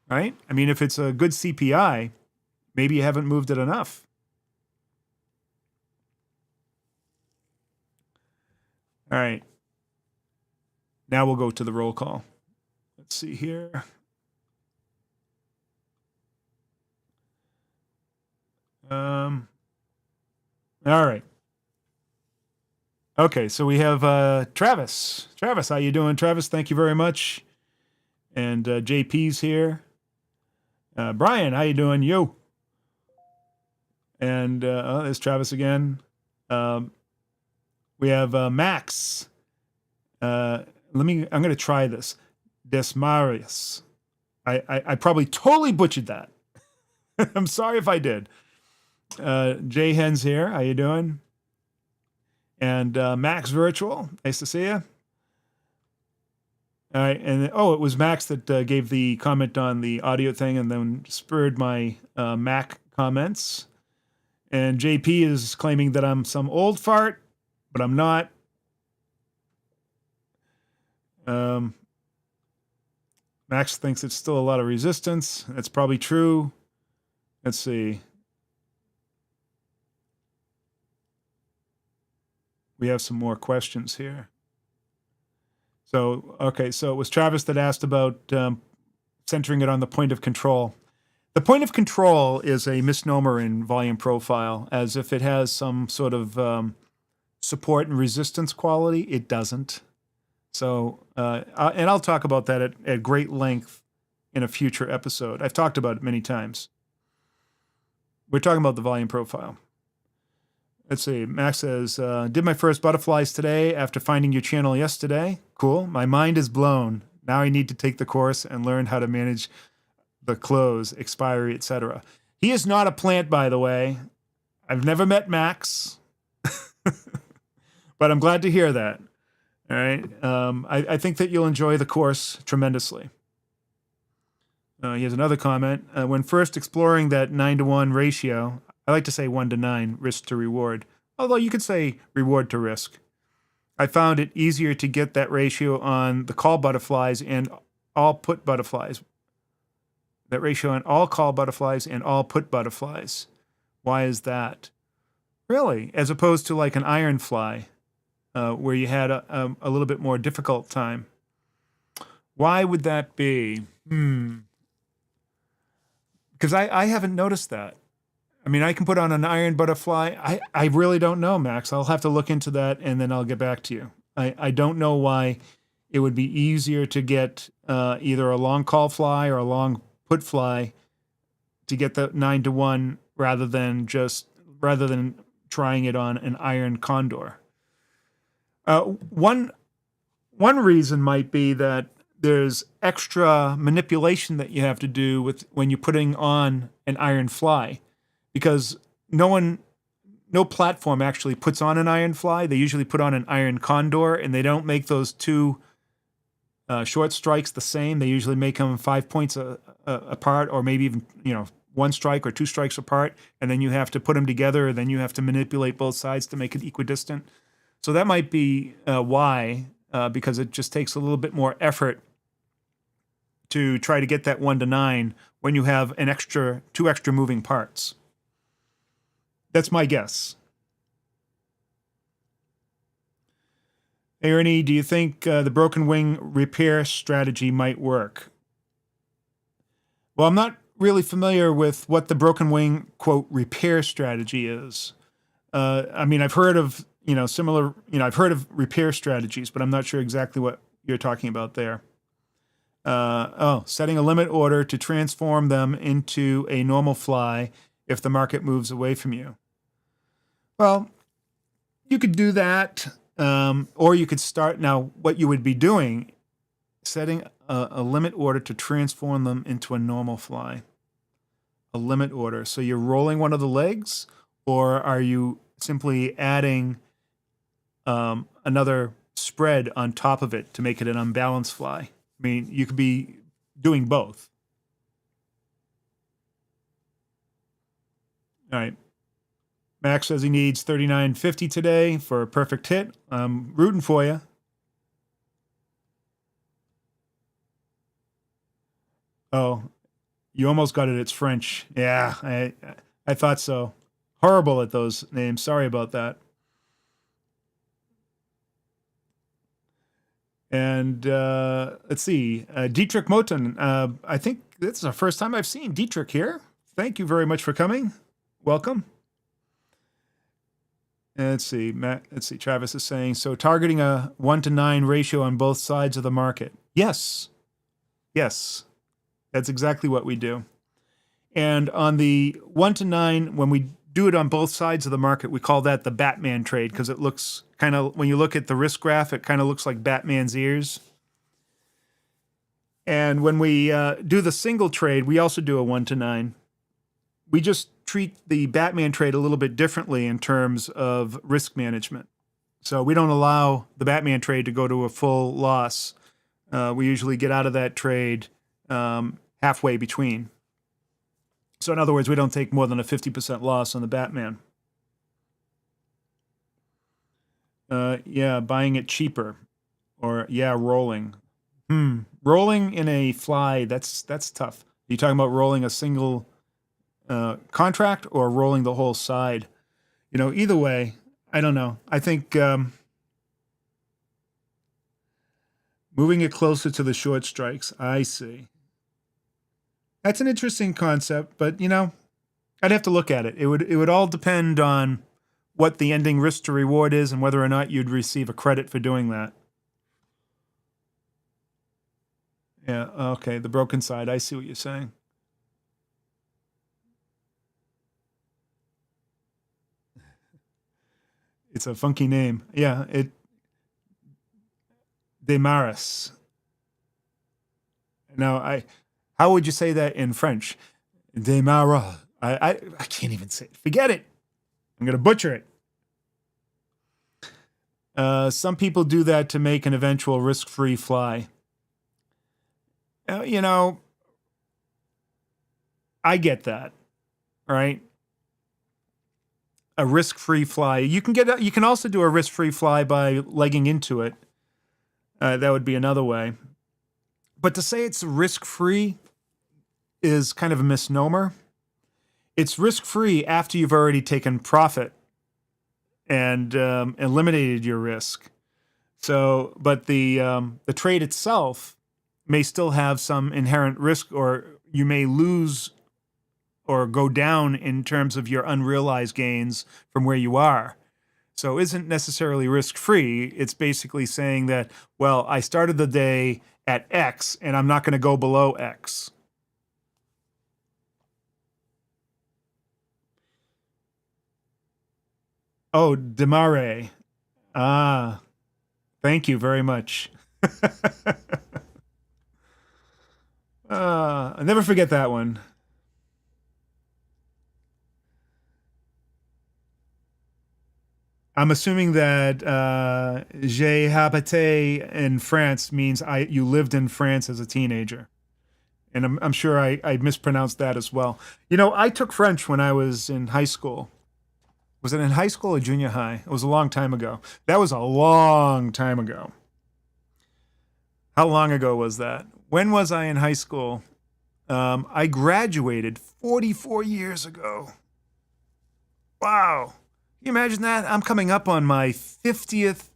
Right? I mean, if it's a good CPI, maybe you haven't moved it enough. All right. Now we'll go to the roll call. Let's see here. All right. Okay, so we have Travis. Travis, how you doing, Travis? Thank you very much. And JP's here. Brian, how you doing? Yo. And there's Travis again. We have Max. I'm going to try this. Desmarius. I probably totally butchered that. I'm sorry if I did. Jay Hens here. How you doing? And Max Virtual. Nice to see you. All right. And it was Max that gave the comment on the audio thing and then spurred my Mac comments. And JP is claiming that I'm some old fart, but I'm not. Max thinks it's still a lot of resistance. That's probably true. Let's see. We have some more questions here. So it was Travis that asked about centering it on the point of control. The point of control is a misnomer in volume profile, as if it has some sort of support and resistance quality. It doesn't. So, and I'll talk about that at great length in a future episode. I've talked about it many times. We're talking about the volume profile. Let's see. Max says, did my first butterflies today after finding your channel yesterday. Cool. My mind is blown. Now I need to take the course and learn how to manage the close, expiry, etc. He is not a plant, by the way. I've never met Max, but I'm glad to hear that. All right. I think that you'll enjoy the course tremendously. Here's another comment. When first exploring that 9-to-1 ratio, I like to say 1-to-9, risk to reward, although you could say reward to risk. I found it easier to get that ratio on the call butterflies and all put butterflies. That ratio on all call butterflies and all put butterflies. Why is that? Really? As opposed to like an iron fly, where you had a little bit more difficult time. Why would that be? Because I haven't noticed that. I mean, I can put on an iron butterfly. I really don't know, Max. I'll have to look into that, and then I'll get back to you. I don't know why it would be easier to get either a long call fly or a long put fly to get the 9-to-1 rather than trying it on an iron condor. One reason might be that there's extra manipulation that you have to do with when you're putting on an iron fly, because no platform actually puts on an iron fly. They usually put on an iron condor, and they don't make those two short strikes the same. They usually make them 5 points apart, or maybe even 1 strike or 2 strikes apart, and then you have to put them together, and then you have to manipulate both sides to make it equidistant. So that might be why, because it just takes a little bit more effort to try to get that 1-to-9 when you have two extra moving parts. That's my guess. Hey, Ernie, do you think the broken wing repair strategy might work? Well, I'm not really familiar with what the broken wing, quote, repair strategy is. I mean, I've heard of, similar, I've heard of repair strategies, but I'm not sure exactly what you're talking about there. Setting a limit order to transform them into a normal fly if the market moves away from you. Well, you could do that, or you could start. Now, what you would be doing, setting a limit order to transform them into a normal fly. A limit order. So you're rolling one of the legs, or are you simply adding another spread on top of it to make it an unbalanced fly? I mean, you could be doing both. All right. Max says he needs 39.50 today for a perfect hit. I'm rooting for you. Oh, you almost got it. It's French. Yeah, I thought so. Horrible at those names. Sorry about that. And let's see. Dietrich Moten. I think this is the first time I've seen Dietrich here. Thank you very much for coming. Welcome. And let's see. Travis is saying, so targeting a 1-to-9 ratio on both sides of the market. Yes. Yes. That's exactly what we do. And on the 1-to-9, when we do it on both sides of the market, we call that the Batman trade, because it looks kind of, when you look at the risk graph, it kind of looks like Batman's ears. And when we do the single trade, we also do a 1-to-9. We just treat the Batman trade a little bit differently in terms of risk management. So we don't allow the Batman trade to go to a full loss. We usually get out of that trade halfway between. So in other words, we don't take more than a 50% loss on the Batman. Buying it cheaper. Or, rolling. Rolling in a fly, that's tough. Are you talking about rolling a single contract or rolling the whole side? Either way, I don't know. I think moving it closer to the short strikes, I see. That's an interesting concept, but, I'd have to look at it. It would all depend on what the ending risk to reward is and whether or not you'd receive a credit for doing that. Yeah, okay, the broken side. I see what you're saying. It's a funky name. Yeah, it Demaris. Now, how would you say that in French? Demara. I can't even say it. Forget it. I'm going to butcher it. Some people do that to make an eventual risk-free fly. You know, I get that, right? A risk-free fly. You can also do a risk-free fly by legging into it. That would be another way. But to say it's risk-free is kind of a misnomer. It's risk-free after you've already taken profit and eliminated your risk. So, but the trade itself may still have some inherent risk, or you may lose or go down in terms of your unrealized gains from where you are. So it isn't necessarily risk-free. It's basically saying that, well, I started the day at X and I'm not going to go below X. Oh, demare. Ah, thank you very much. I'll never forget that one. I'm assuming that j'ai habité in France means you lived in France as a teenager. And I'm sure I mispronounced that as well. You know, I took French when I was in high school. Was it in high school or junior high? It was a long time ago. That was a long time ago. How long ago was that? When was I in high school? I graduated 44 years ago. Wow. Can you imagine that? I'm coming up on my 50th,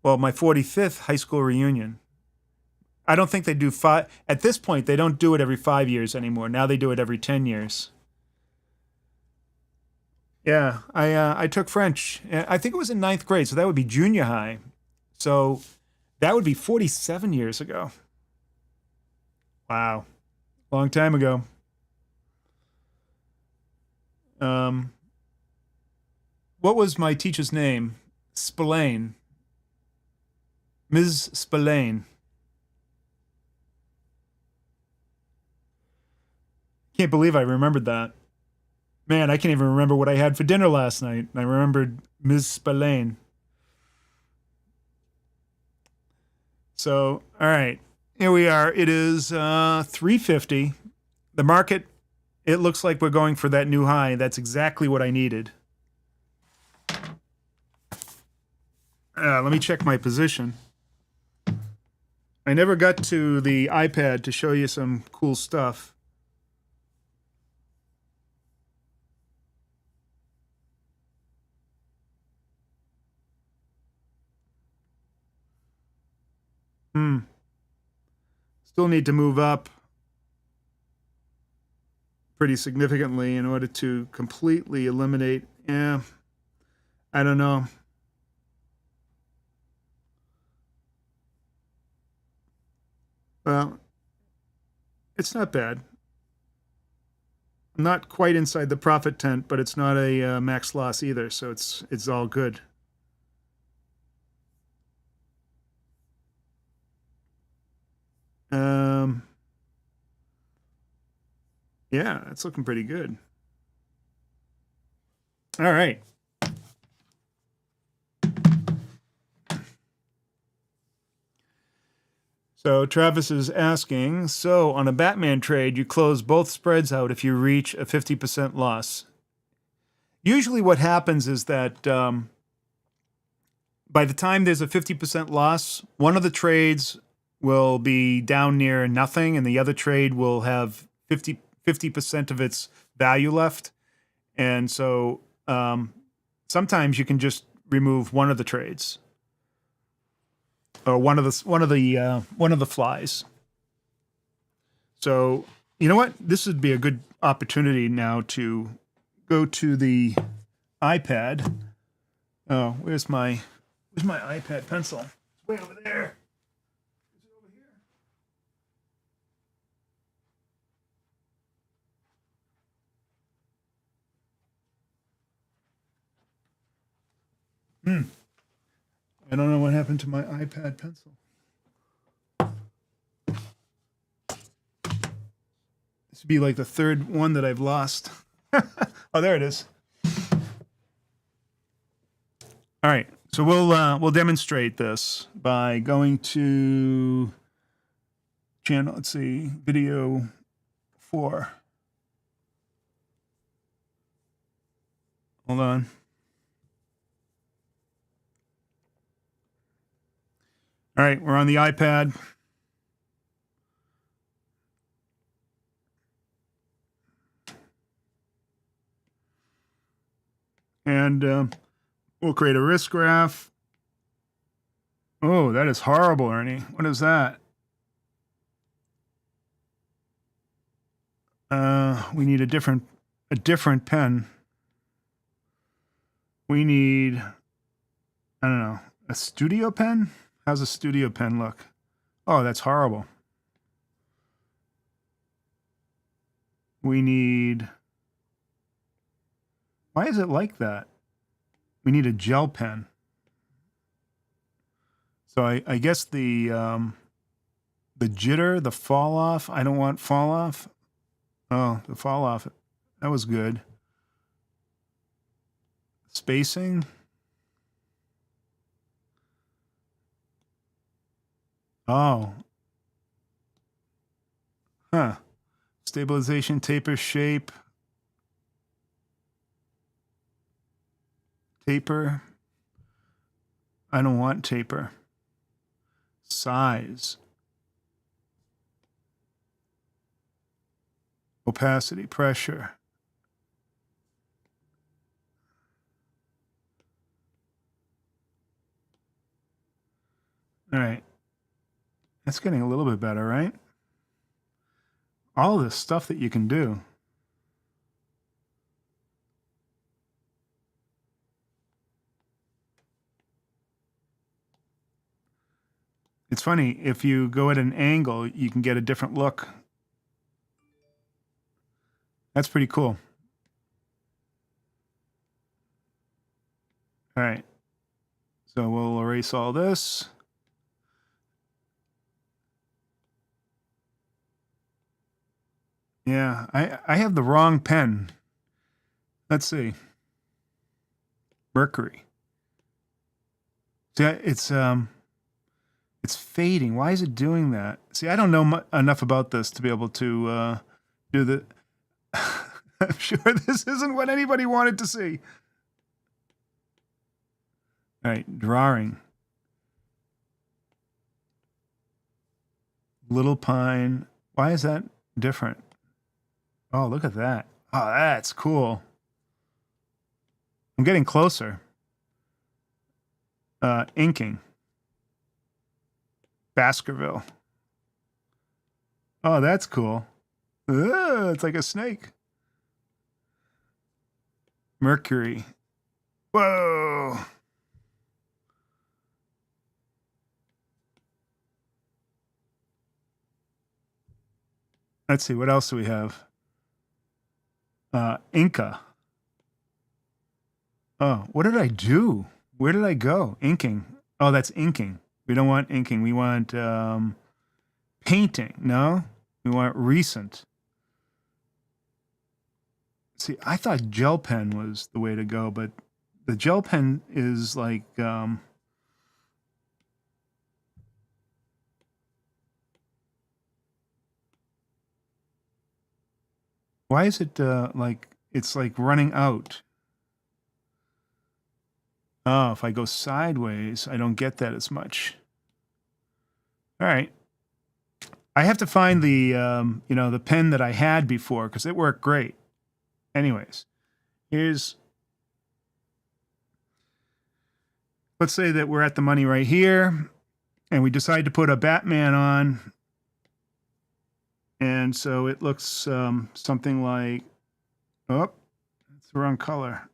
well, my 45th high school reunion. I don't think they do at this point, they don't do it every 5 years anymore. Now they do it every 10 years. Yeah, I took French. I think it was in 9th grade, so that would be junior high. So that would be 47 years ago. Wow. Long time ago. What was my teacher's name? Spillane. Ms. Spillane. Can't believe I remembered that. Man, I can't even remember what I had for dinner last night. I remembered Ms. Spillane. So, all right. Here we are. It is 350. The market, it looks like we're going for that new high. That's exactly what I needed. Let me check my position. I never got to the iPad to show you some cool stuff. Still need to move up pretty significantly in order to completely eliminate. Yeah, I don't know. Well, it's not bad. I'm not quite inside the profit tent, but it's not a max loss either, so it's all good. Yeah, it's looking pretty good. All right. So Travis is asking, so on a Batman trade, you close both spreads out if you reach a 50% loss. Usually what happens is that by the time there's a 50% loss, one of the trades will be down near nothing and the other trade will have 50% of its value left. And so sometimes you can just remove one of the trades. Or one of the flies. So you know what? This would be a good opportunity now to go to the iPad. Oh, where's my iPad pencil? It's way over there. Is it over here? I don't know what happened to my iPad pencil. This would be like the third one that I've lost. Oh, there it is. All right, so we'll demonstrate this by going to channel. Let's see, video 4. Hold on. All right, we're on the iPad. And we'll create a risk graph. Oh, that is horrible, Ernie. What is that? We need a different pen. We need, I don't know, a studio pen? How's a studio pen look? Oh, that's horrible. We need, why is it like that? We need a gel pen. So I guess the jitter, the fall off, I don't want fall off. Oh, the fall off, that was good. Spacing. Oh. Huh. Stabilization, taper, shape. Taper. I don't want taper. Size. Opacity, pressure. All right. That's getting a little bit better, right? All this stuff that you can do. It's funny, if you go at an angle, you can get a different look. That's pretty cool. All right. So we'll erase all this. Yeah, I have the wrong pen. Let's see. Mercury. See, it's fading. Why is it doing that? See, I don't know enough about this to be able to do the. I'm sure this isn't what anybody wanted to see. All right, drawing. Little Pine. Why is that different? Oh, look at that. Oh, that's cool. I'm getting closer. Inking. Baskerville. Oh, that's cool. It's like a snake. Mercury. Whoa. Let's see, what else do we have? Inca. Oh, what did I do? Where did I go? Inking. Oh, that's inking. We don't want inking. We want painting. No? We want recent. See, I thought gel pen was the way to go, but the gel pen is like... why is it like, it's like running out? Oh, if I go sideways, I don't get that as much. All right. I have to find the, the pen that I had before because it worked great. Anyways, let's say that we're at the money right here and we decide to put a Batman on. And so it looks something like, oh, that's the wrong color.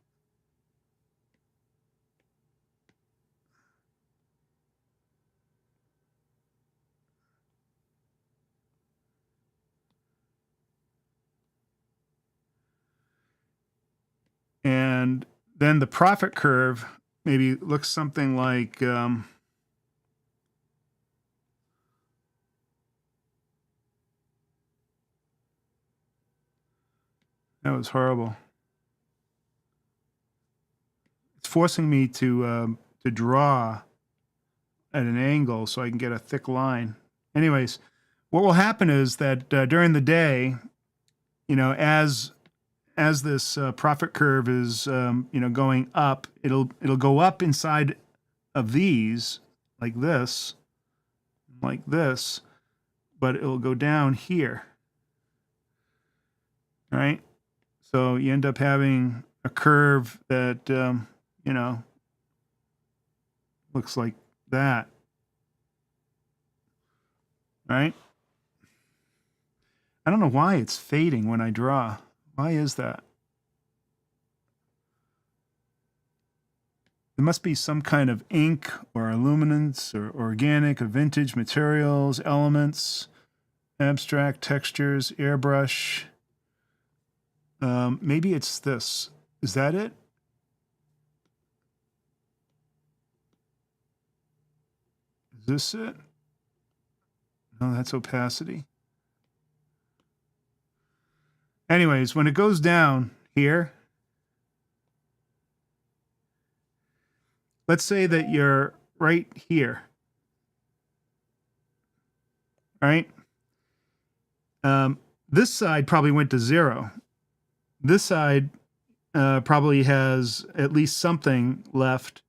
And then the profit curve maybe looks something like that was horrible. It's forcing me to draw at an angle so I can get a thick line. Anyways, what will happen is that during the day, as this profit curve is going up, it'll go up inside of these like this, but it'll go down here. All right, so you end up having a curve that looks like that. All right. I don't know why it's fading when I draw. Why is that? There must be some kind of ink or luminance or organic or vintage materials, elements, abstract textures, airbrush. Maybe it's this. Is that it? Is this it? No, that's opacity. Anyways, when it goes down here, let's say that you're right here, right? This side probably went to 0. This side probably has at least something left,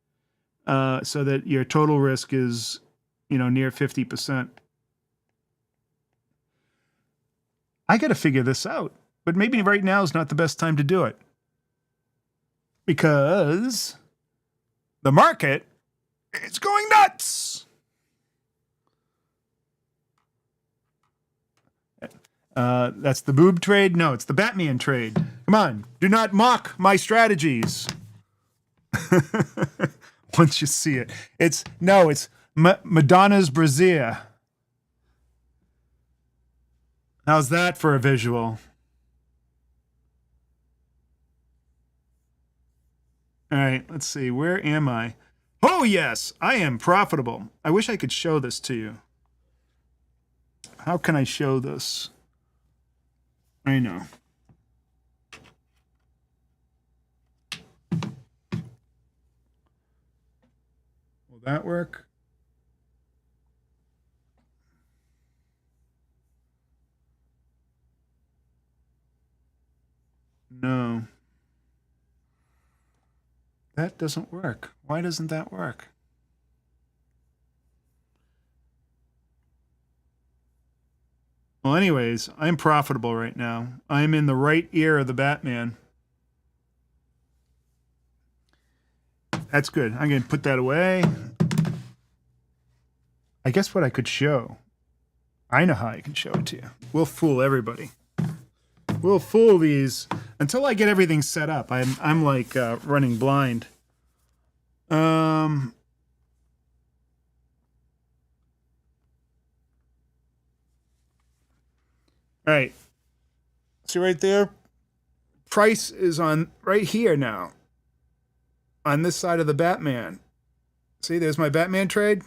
so that your total risk is, near 50%. I got to figure this out, but maybe right now is not the best time to do it, because the market is going nuts. That's the boob trade? No, it's the Batman trade. Come on, do not mock my strategies. Once you see it. It's Madonna's brassiere. How's that for a visual? All right, let's see. Where am I? Oh, yes, I am profitable. I wish I could show this to you. How can I show this? I know. Will that work? No. That doesn't work. Why doesn't that work? Well, anyways, I'm profitable right now. I'm in the right ear of the Batman. That's good. I'm going to put that away. I guess what I could show. I know how I can show it to you. We'll fool everybody. We'll fool these until I get everything set up. I'm like running blind. All right. See right there? Price is on right here now. On this side of the Batman. See, there's my Batman trade.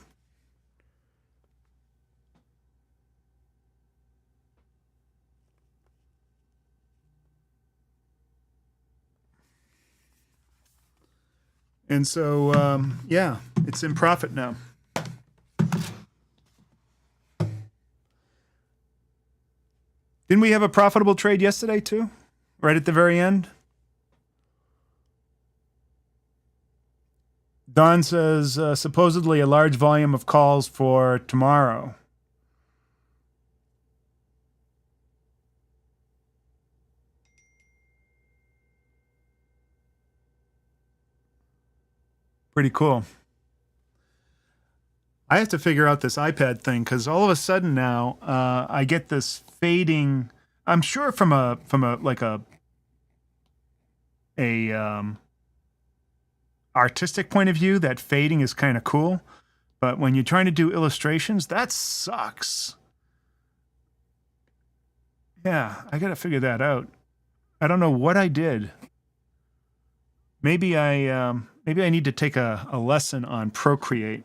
And so, yeah, it's in profit now. Didn't we have a profitable trade yesterday too? Right at the very end? Don says, supposedly a large volume of calls for tomorrow. Pretty cool. I have to figure out this iPad thing because all of a sudden now I get this fading. I'm sure from a artistic point of view, that fading is kind of cool, but when you're trying to do illustrations, that sucks. Yeah, I got to figure that out. I don't know what I did. Maybe I maybe I need to take a lesson on Procreate.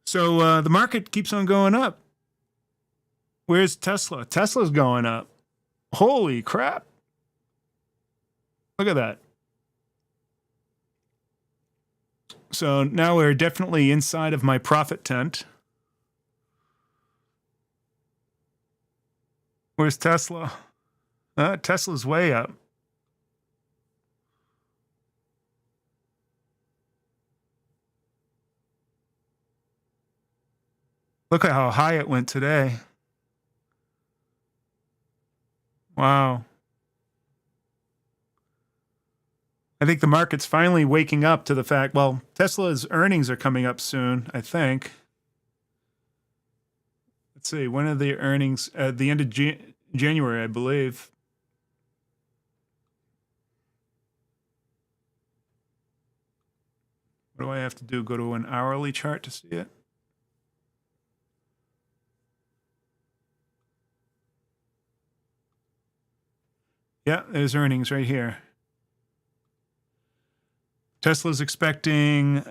So the market keeps on going up. Where's Tesla? Tesla's going up. Holy crap. Look at that. So now we're definitely inside of my profit tent. Where's Tesla? Tesla's way up. Look at how high it went today. Wow. I think the market's finally waking up to the fact, well, Tesla's earnings are coming up soon, I think. Let's see, when are the earnings? At the end of January, I believe. What do I have to do? Go to an hourly chart to see it? Yeah, there's earnings right here. Tesla's expecting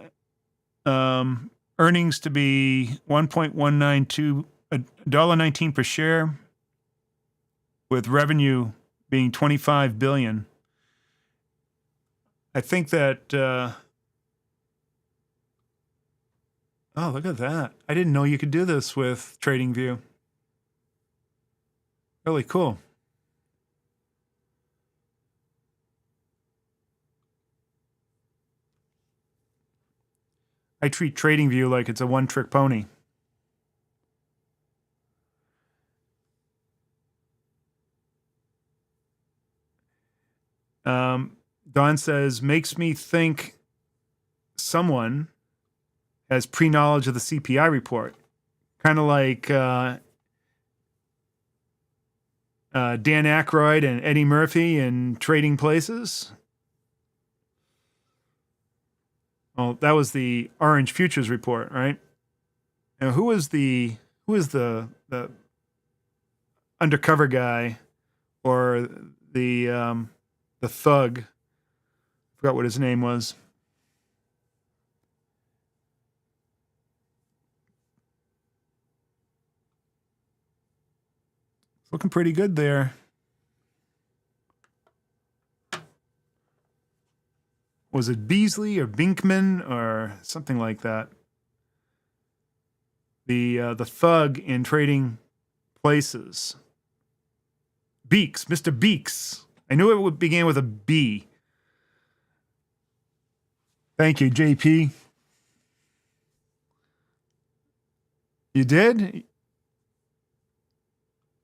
earnings to be $1.192, $1.19 per share, with revenue being $25 billion. I think that. Oh, look at that! I didn't know you could do this with TradingView. Really cool. I treat TradingView like it's a one-trick pony. Don says, makes me think someone has pre-knowledge of the CPI report. Kind of like Dan Aykroyd and Eddie Murphy in Trading Places. Well, that was the Orange Futures report, right? Now, who is the undercover guy, or the thug? I forgot what his name was. It's looking pretty good there. Was it Beasley or Binkman or something like that? The thug in Trading Places. Beeks, Mr. Beeks. I knew it began with a B. Thank you, JP. You did?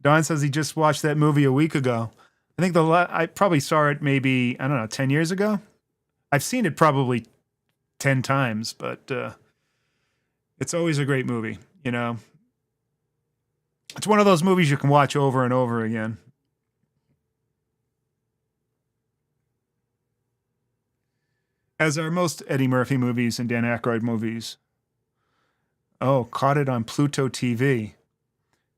Don says he just watched that movie a week ago. I think I probably saw it maybe, 10 years ago. I've seen it probably 10 times, but it's always a great movie, you know. It's one of those movies you can watch over and over again. As are most Eddie Murphy movies and Dan Aykroyd movies. Oh, caught it on Pluto TV.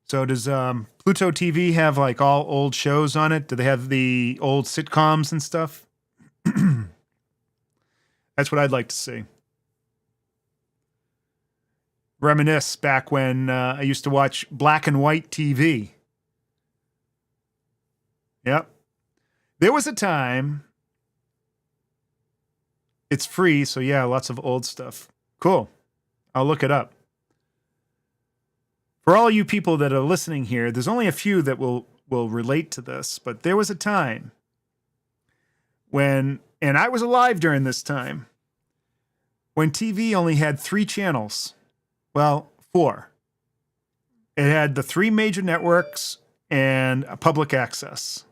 So does Pluto TV have like all old shows on it? Do they have the old sitcoms and stuff? That's what I'd like to see. Reminisce back when I used to watch black and white TV. Yep. There was a time. It's free, so yeah, lots of old stuff. Cool. I'll look it up. For all you people that are listening here, there's only a few that will relate to this, but there was a time when, and I was alive during this time, when TV only had 3 channels. Well, 4. It had the 3 major networks and a public access.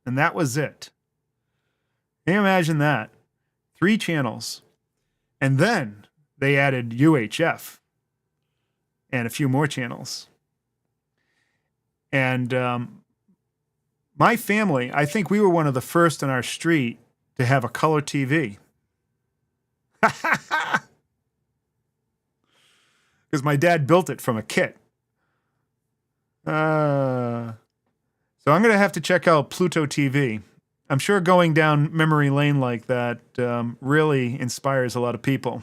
And that was it. Can you imagine that? 3 channels. And then they added UHF and a few more channels. And my family, I think we were one of the first in our street to have a color TV. Because my dad built it from a kit. So I'm going to have to check out Pluto TV. I'm sure going down memory lane like that really inspires a lot of people.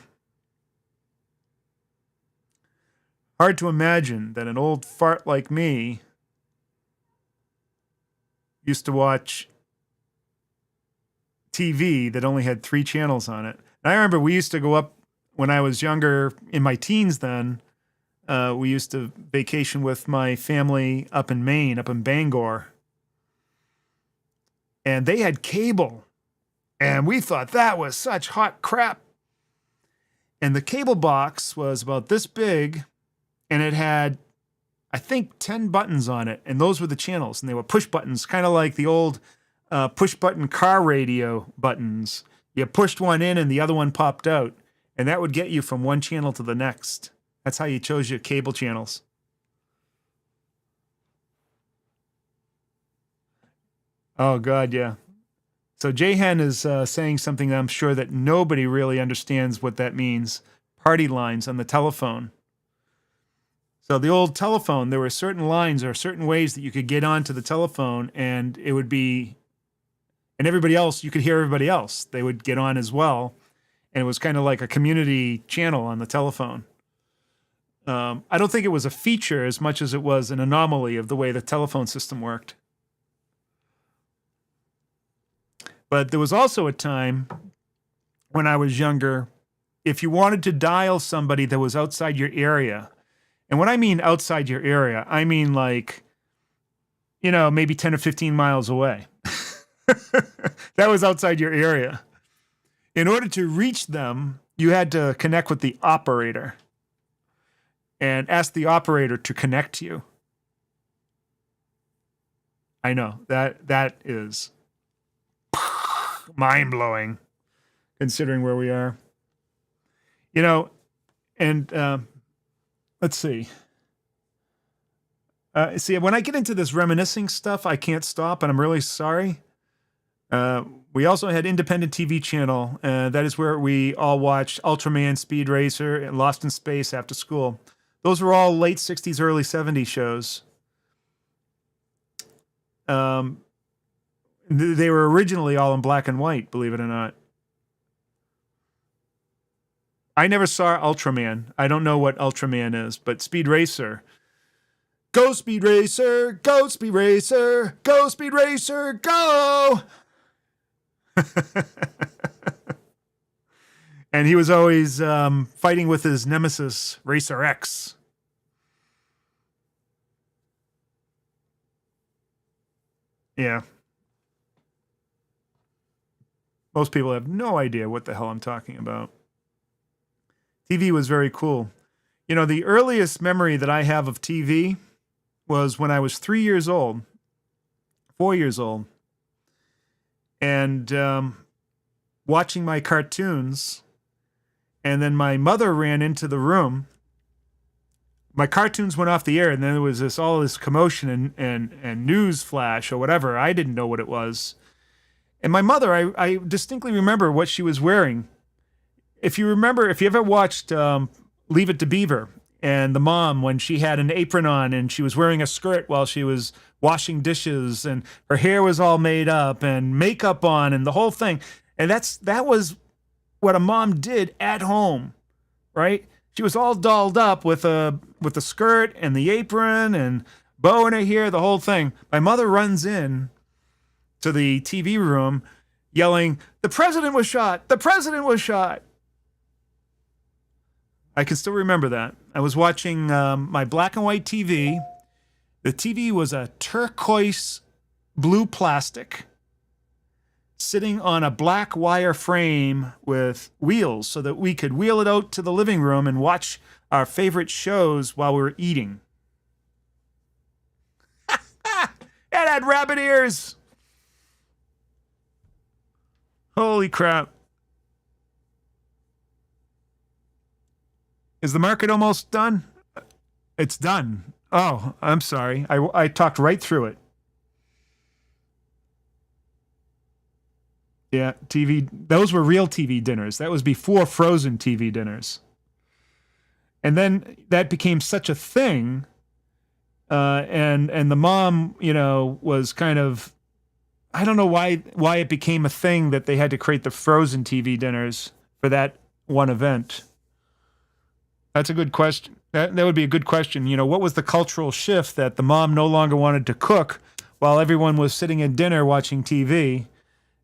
Hard to imagine that an old fart like me used to watch TV that only had 3 channels on it. And I remember we used to go up when I was younger, in my teens then, we used to vacation with my family up in Maine, up in Bangor. And they had cable. And we thought that was such hot crap. And the cable box was about this big, and it had, I think, 10 buttons on it. And those were the channels. And they were push buttons, kind of like the old push button car radio buttons. You pushed one in and the other one popped out. And that would get you from one channel to the next. That's how you chose your cable channels. Oh, God, yeah. So Jahan is saying something that I'm sure that nobody really understands what that means. Party lines on the telephone. So the old telephone, there were certain lines or certain ways that you could get onto the telephone, and it would be, and everybody else, you could hear everybody else. They would get on as well. And it was kind of like a community channel on the telephone. I don't think it was a feature as much as it was an anomaly of the way the telephone system worked. But there was also a time when I was younger, if you wanted to dial somebody that was outside your area, and when I mean outside your area, I mean like, maybe 10 or 15 miles away. That was outside your area. In order to reach them, you had to connect with the operator and ask the operator to connect you. I know, that is mind-blowing, considering where we are. And let's see. See, when I get into this reminiscing stuff, I can't stop, and I'm really sorry. We also had independent TV channel. That is where we all watched Ultraman, Speed Racer, and Lost in Space after school. Those were all late 60s, early 70s shows. They were originally all in black and white, believe it or not. I never saw Ultraman. I don't know what Ultraman is, but Speed Racer. Go, Speed Racer! Go, Speed Racer! Go, Speed Racer! Go! And he was always fighting with his nemesis, Racer X. Yeah. Most people have no idea what the hell I'm talking about. TV was very cool. The earliest memory that I have of TV was when I was 4 years old. And watching my cartoons, and then my mother ran into the room. My cartoons went off the air, and then there was all this commotion and news flash or whatever. I didn't know what it was. And my mother, I distinctly remember what she was wearing. If you ever watched Leave It to Beaver, and the mom, when she had an apron on and she was wearing a skirt while she was washing dishes, and her hair was all made up and makeup on and the whole thing. And that was what a mom did at home, right? She was all dolled up with the skirt and the apron and bow in her hair, the whole thing. My mother runs in to the TV room yelling, "The president was shot! The president was shot!" I can still remember that. I was watching my black and white TV. The TV was a turquoise blue plastic sitting on a black wire frame with wheels so that we could wheel it out to the living room and watch our favorite shows while we were eating. It had rabbit ears. Holy crap. Is the market almost done? It's done. Oh, I'm sorry. I talked right through it. Yeah, TV. Those were real TV dinners. That was before frozen TV dinners. And then that became such a thing. And the mom, was kind of I don't know why it became a thing that they had to create the frozen TV dinners for that one event. That's a good question. That would be a good question. You know, what was the cultural shift that the mom no longer wanted to cook while everyone was sitting at dinner watching TV?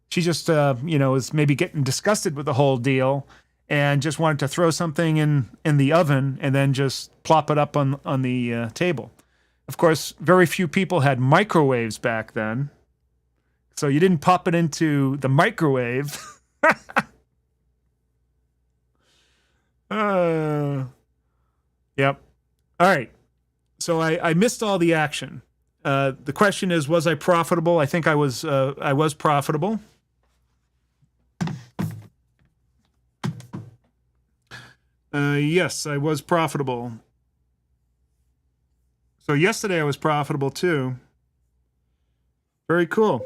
She just, was maybe getting disgusted with the whole deal and just wanted to throw something in the oven and then just plop it up on the table. Of course, very few people had microwaves back then. So you didn't pop it into the microwave. Yep. All right. So I missed all the action. The question is, was I profitable? I think I was profitable. Yes, I was profitable. So yesterday I was profitable too. Very cool.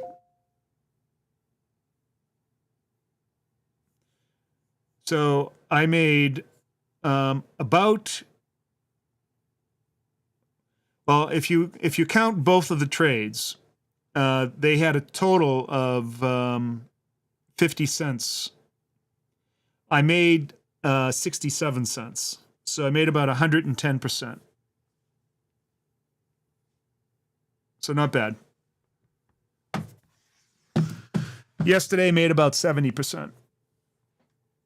So I made about, well, if you count both of the trades, they had a total of 50 cents. I made 67 cents. So I made about 110%. So not bad. Yesterday made about 70%.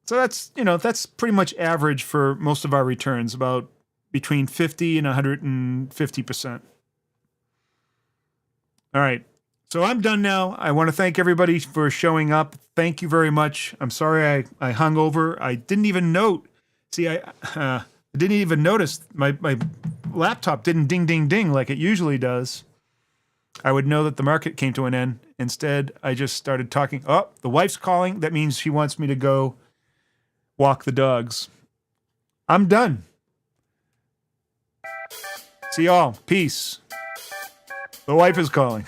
So that's pretty much average for most of our returns, about between 50 and 150%. All right. So I'm done now. I want to thank everybody for showing up. Thank you very much. I'm sorry I hung over. I didn't even note. See, I didn't even notice my laptop didn't ding, ding, ding like it usually does. I would know that the market came to an end. Instead, I just started talking. Oh, the wife's calling. That means she wants me to go walk the dogs. I'm done. See y'all. Peace. The wife is calling.